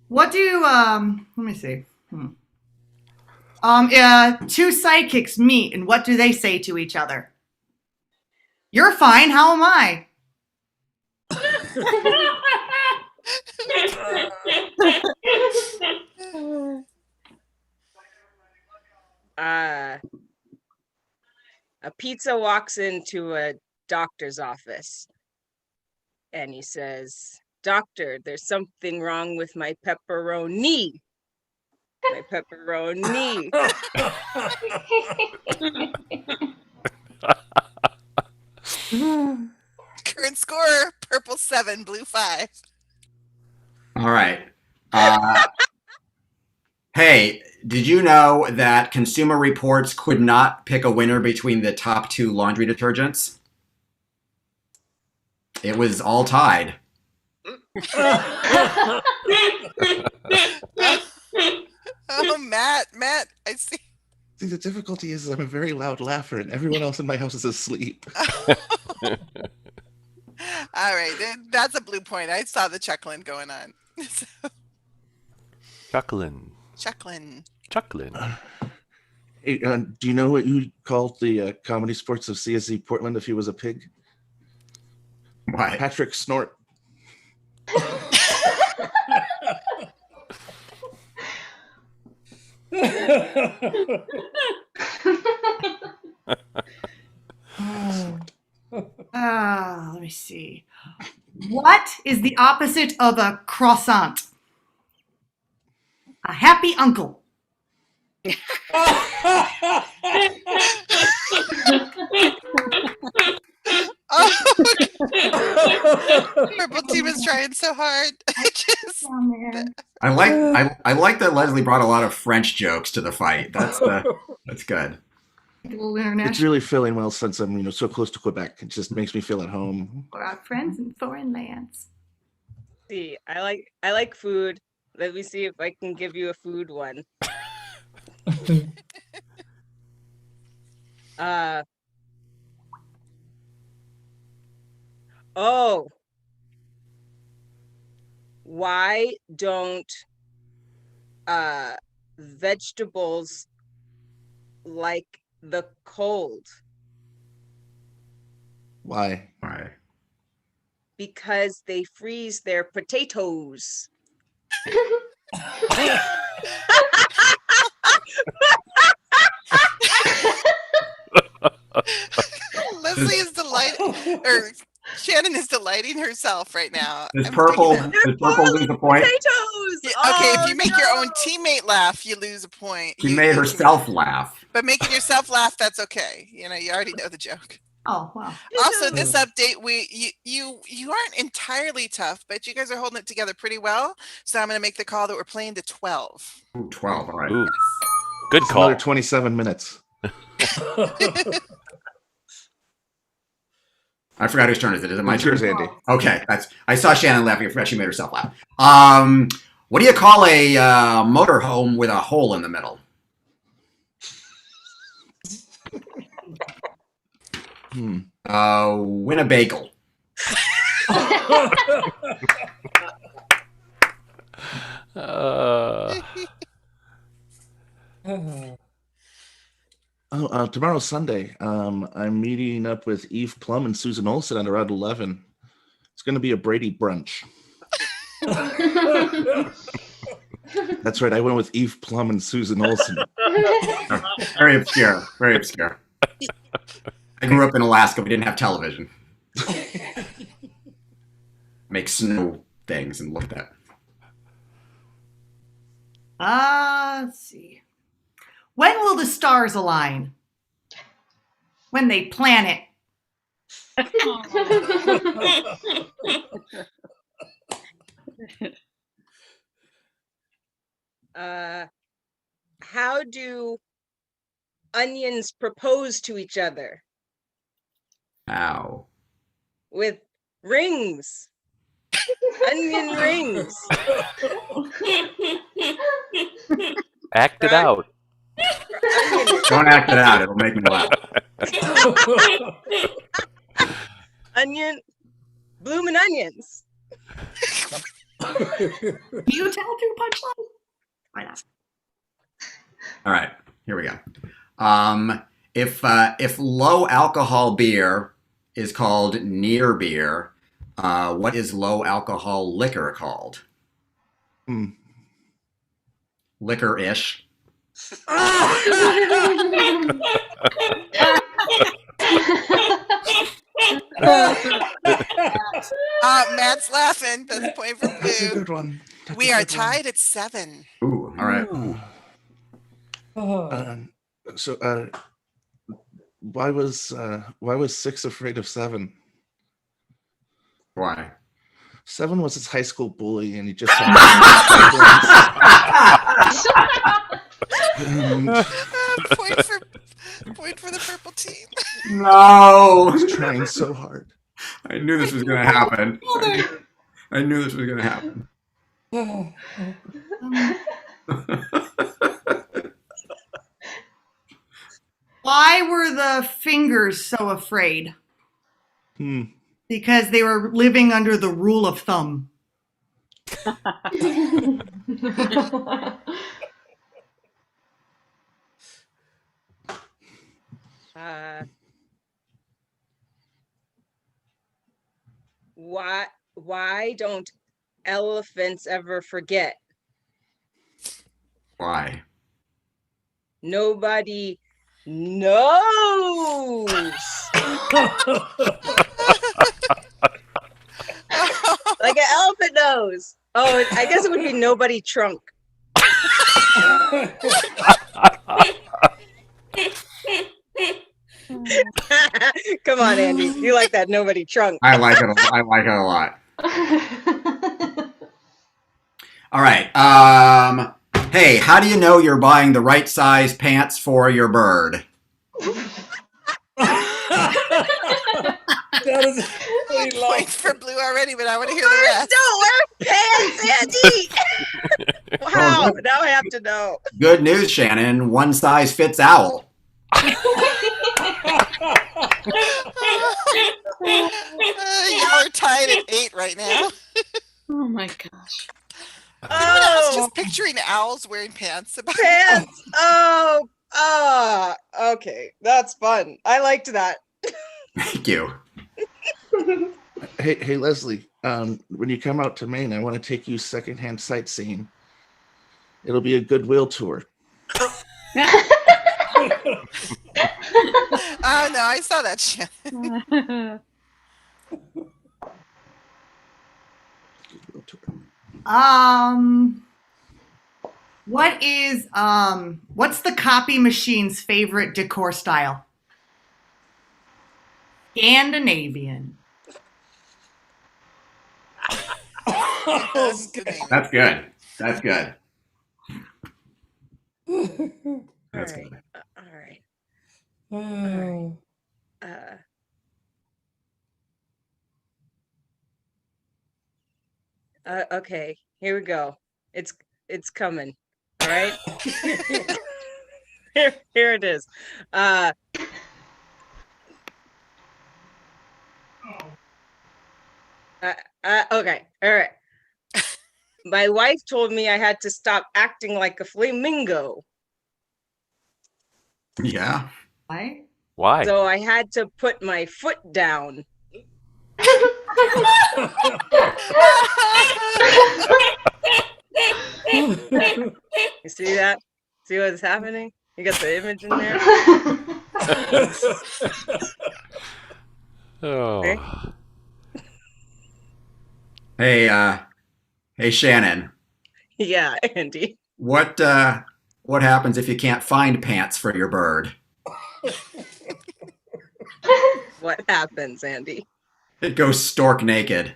What do let me see. Two sidekicks meet, and what do they say to each other? You're fine. How am I? A pizza walks into a doctor's office and he says, "Doctor, there's something wrong with my pepperoni. My pepperoni." Current score, purple 7, blue 5. All right. Hey, did you know that Consumer Reports could not pick a winner between the top two laundry detergents? It was all tied. Oh, Matt, I see. See, the difficulty is I'm a very loud laugher, and everyone else in my house is asleep. All right, that's a blue point. I saw the chuckling going on. Chuckling. Hey, do you know what you called the ComedySportz of CSZ Portland if he was a pig? Why? Patrick Snort. Let me see. What is the opposite of a croissant? A happy uncle. Purple team is trying so hard. I like that Leslie brought a lot of French jokes to the fight. That's good. It's really feeling well since I'm so close to Quebec. It just makes me feel at home. For our friends in foreign lands. See, I like food. Let me see if I can give you a food one. Why don't vegetables like the cold? Why? Because they freeze their potatoes. Leslie is Shannon is delighting herself right now. Does purple lose a point? Okay, if you make your own teammate laugh, you lose a point. She made herself laugh. But making yourself laugh, that's okay. You already know the joke. Oh, wow. Also, this update, you aren't entirely tough, but you guys are holding it together pretty well. So I'm going to make the call that we're playing to 12. Ooh, 12, all right. Ooh. Good It's call. another 27 minutes. I forgot whose turn is it. Is it my It's turn? yours, Andy. Okay, I saw Shannon laughing. I forgot she made herself laugh. What do you call a motorhome with a hole in the middle? Winnebago. Tomorrow's Sunday. I'm meeting up with Eve Plum and Susan Olsen at around 11. It's going to be a Brady brunch. That's right. I went with Eve Plum and Susan Olsen. Very obscure. Very obscure. I grew up in Alaska. We didn't have television. Make snow things and look at that. Let's see. When will the stars align? When they plan it. How do onions propose to each other? How? With rings. Onion rings. Act it out. Don't act it out. It'll make me laugh. Bloomin' onions. Do you tell through punchline? Why not? All right, here we go. If low alcohol beer is called near beer, what is low alcohol liquor called? Liquor-ish. Matt's laughing. That's a point for Blue. That's a good one. We are tied at 7. Ooh, all right. Why was 6 afraid of 7? Why? 7 was his high school bully, and he just point for the purple team. No, he's trying so hard. I knew this was going to happen. I knew this was going to happen. Why were the fingers so afraid? Because they were living under the rule of thumb. Why don't elephants ever forget? Why? Nobody knows. Like an elephant knows. Oh, I guess it would be nobody trunk. Come on, Andy. You like that nobody trunk. I like it. I like it a lot. All right. Hey, how do you know you're buying the right size pants for your bird? That is really long. Point for Blue already, but I want to hear the rest. Don't wear pants, Andy. Wow, now I have to know. Good news, Shannon. One size fits owl. You're tied at 8 right now. Oh my gosh. I was just picturing owls wearing pants. Pants. Okay. That's fun. I liked that. Thank you. Hey, Leslie. When you come out to Maine, I want to take you secondhand sightseeing. It'll be a goodwill tour. Oh no, I saw that Shannon. What's the copy machine's favorite decor style? Scandinavian. That's good. That's good. That's right. good. All right. Oh. Okay, here we go. It's coming. All right. Here it is. Okay. All right. My wife told me I had to stop acting like a flamingo. Yeah. Why? Why? So I had to put my foot down. You see that? See what's happening? You got the image in there? Oh. Hey, Shannon. Yeah, Andy. What happens if you can't find pants for your bird? What happens, Andy? It goes stork naked.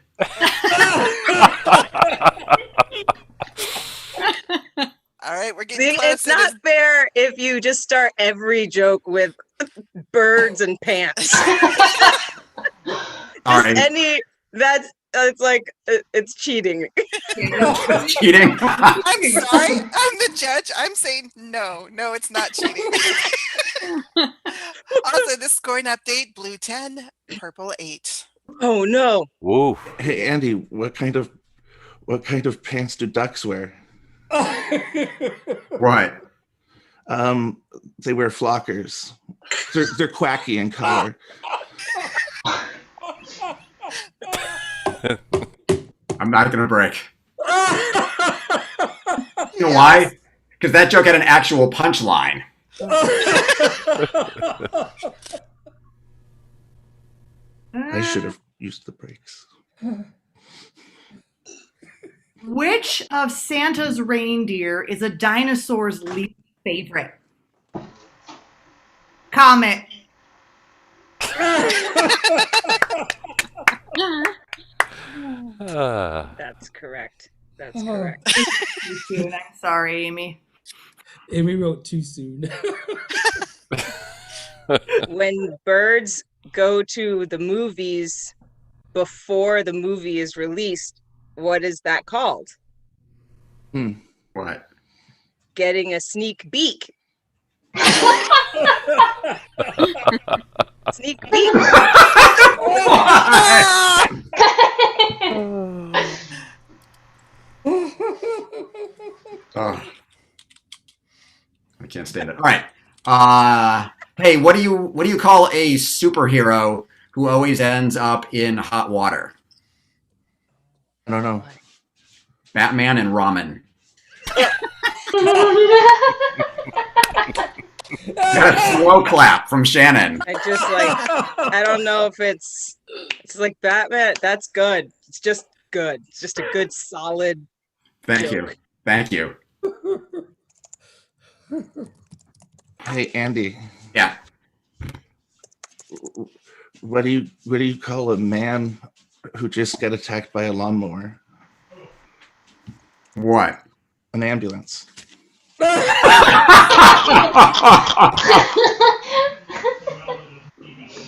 All right, we're getting See, close. it's not fair if you just start every joke with birds and pants. All right. It's like it's cheating. Cheating. I'm sorry. I'm the judge. I'm saying no, it's not cheating. Also, the scoring update: blue 10, purple 8. Oh no. Woo. Hey Andy, what kind of pants do ducks wear? What? They wear flockers. They're quacky in color. I'm not gonna break. You know why? Because that joke had an actual punchline. I should have used the brakes. Which of Santa's reindeer is a dinosaur's least favorite? Comet. That's correct. That's correct. Too soon. I'm sorry, Amy. Amy wrote too soon. When birds go to the movies before the movie is released, what is that called? What? Getting a sneak beak. Sneak peek. Oh. I can't stand it. All right. Hey, what do you call a superhero who always ends up in hot water? I don't know. Batman and ramen. Got a slow clap from Shannon. I don't know if it's like Batman. That's good. It's just good. It's just a good solid Thank joke. you. Thank you. Hey Andy. Yeah. What do you call a man who just got attacked by a lawnmower? What? An ambulance.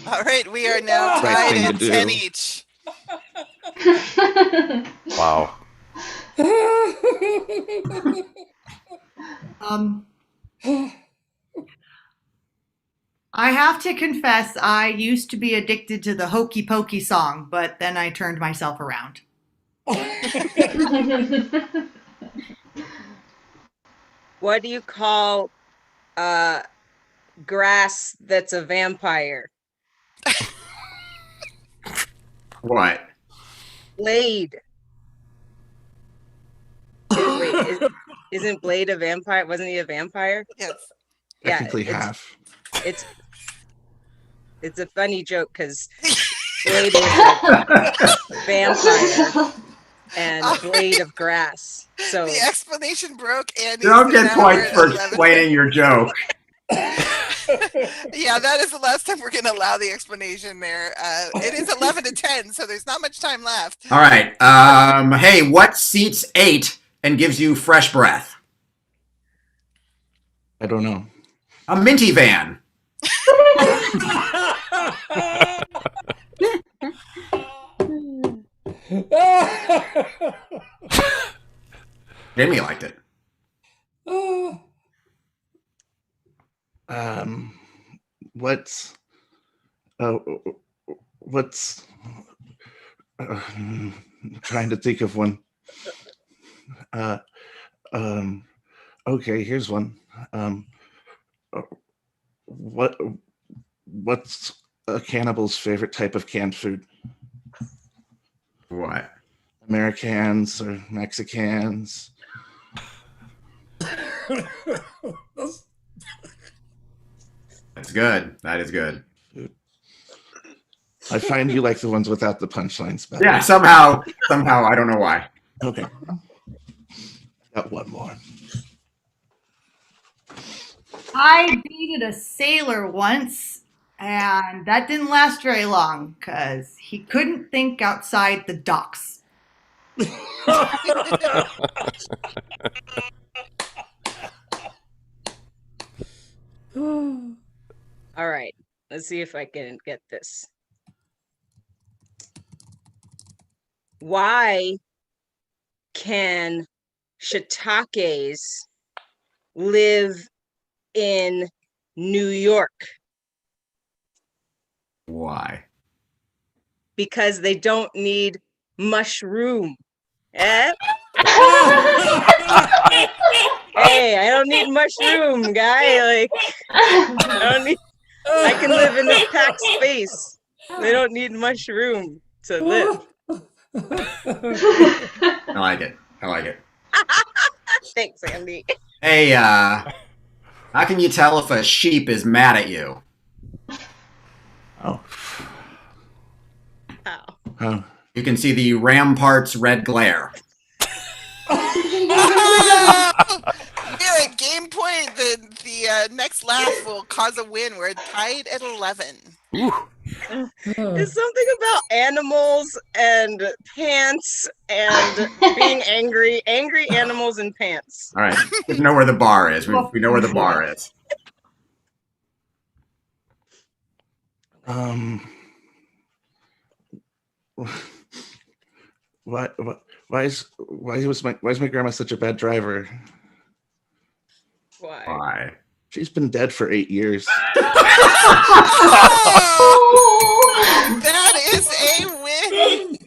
All right, we are now Right tied thing at to 10 do. each. Wow. I have to confess, I used to be addicted to the Hokey Pokey song, but then I turned myself around. What do you call grass that's a vampire? What? Blade. Isn't Blade a vampire? Wasn't he a vampire? Yes. Technically half. It's a funny joke because Blade was a vampire and Blade of grass. So the explanation broke, and Don't get points for explaining your joke. Yeah, that is the last time we're going to allow the explanation there. It is 11 to 10, so there's not much time left. All right. Hey, what seats 8 and gives you fresh breath? I don't know. A minty van. Jamie liked it. What's trying to think of one. Okay, here's one. What's a cannibal's favorite type of canned food? What? Americans or Mexicans? That's good. That is good. I find you like the ones without the punchlines better. Yeah, somehow, I don't know why. Okay. Got one more. I dated a sailor once, and that didn't last very long because he couldn't think outside the docks. All right, let's see if I can get this. Why can shiitakes live in New York? Why? Because they don't need mushroom. Eh? Hey, I don't need mushroom, guy. Like, I can live in this packed space. They don't need mushroom to live. I like it. Thanks, Andy. Hey, how can you tell if a sheep is mad at you? Oh. You can see the rampart's red glare. Here at game point, the next laugh will cause a win. We're tied at 11. It's something about animals and pants and being angry. Angry animals and pants. All right, we know where the bar is. We know where the bar is. Why is my grandma such a bad driver? Why? She's been dead for 8 years. That is a win.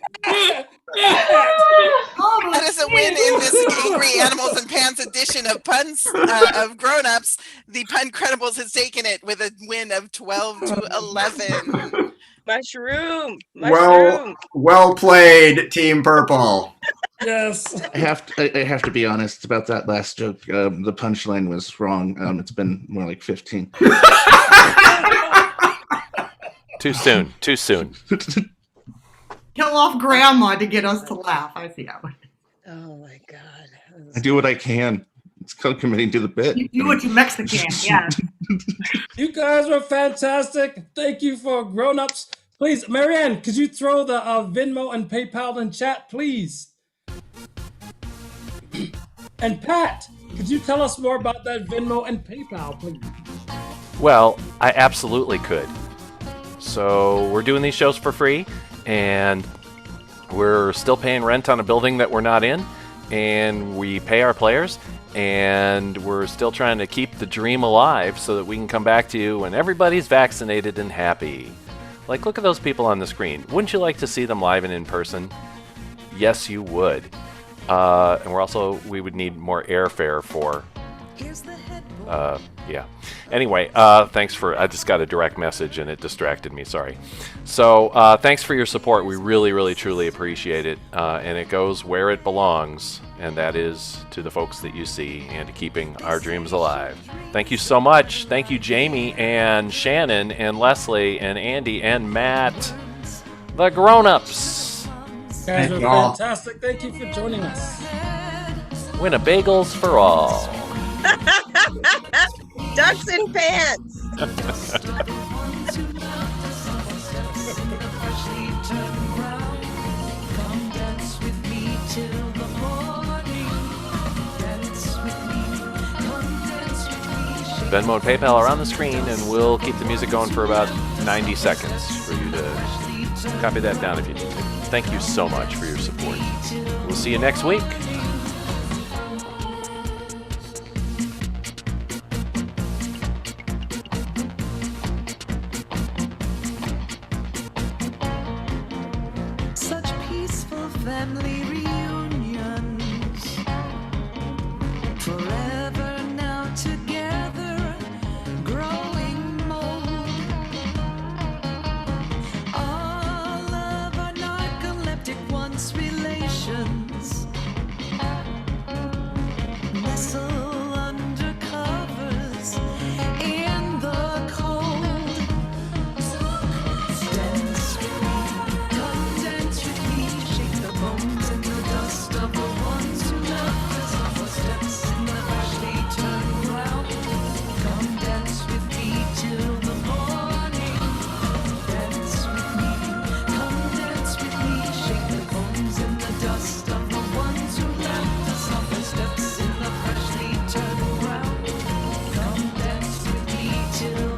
That is a win in this Angry Animals and Pants edition of puns of Grown Ups. The Pun Credibles has taken it with a win of 12-11. Mushroom. Well played, Team Purple. Yes. I have to be honest about that last joke. The punchline was wrong. It's been more like 15. Too soon. Kill off grandma to get us to laugh. I see how it is. Oh my God. I do what I can. It's called committing to the bit. You do what you Mexican, yeah. You guys were fantastic. Thank you for grown-ups. Please, Marianne, could you throw the Venmo and PayPal in chat, please? And Pat, could you tell us more about that Venmo and PayPal, please? Well, I absolutely could. So we're doing these shows for free, and we're still paying rent on a building that we're not in, and we pay our players, and we're still trying to keep the dream alive so that we can come back to you when everybody's vaccinated and happy. Like, look at those people on the screen. Wouldn't you like to see them live and in person? Yes, you would. And we would need more airfare for, yeah. Anyway, thanks I just got a direct message and it distracted me, sorry. So, thanks for your support. We really, really, truly appreciate it. And it goes where it belongs, and that is to the folks that you see and to keeping our dreams alive. Thank you so much. Thank you, Jamie and Shannon and Leslie and Andy and Matt, the grown-ups. You guys were fantastic. Thank you for joining us. Winnebagels for all. Ducks in pants. Dance with me, come dance with me. Venmo and PayPal are on the screen, and we'll keep the music going for about 90 seconds for you to copy that down if you need to. Thank you so much for your support. We'll see you next week. Such peaceful family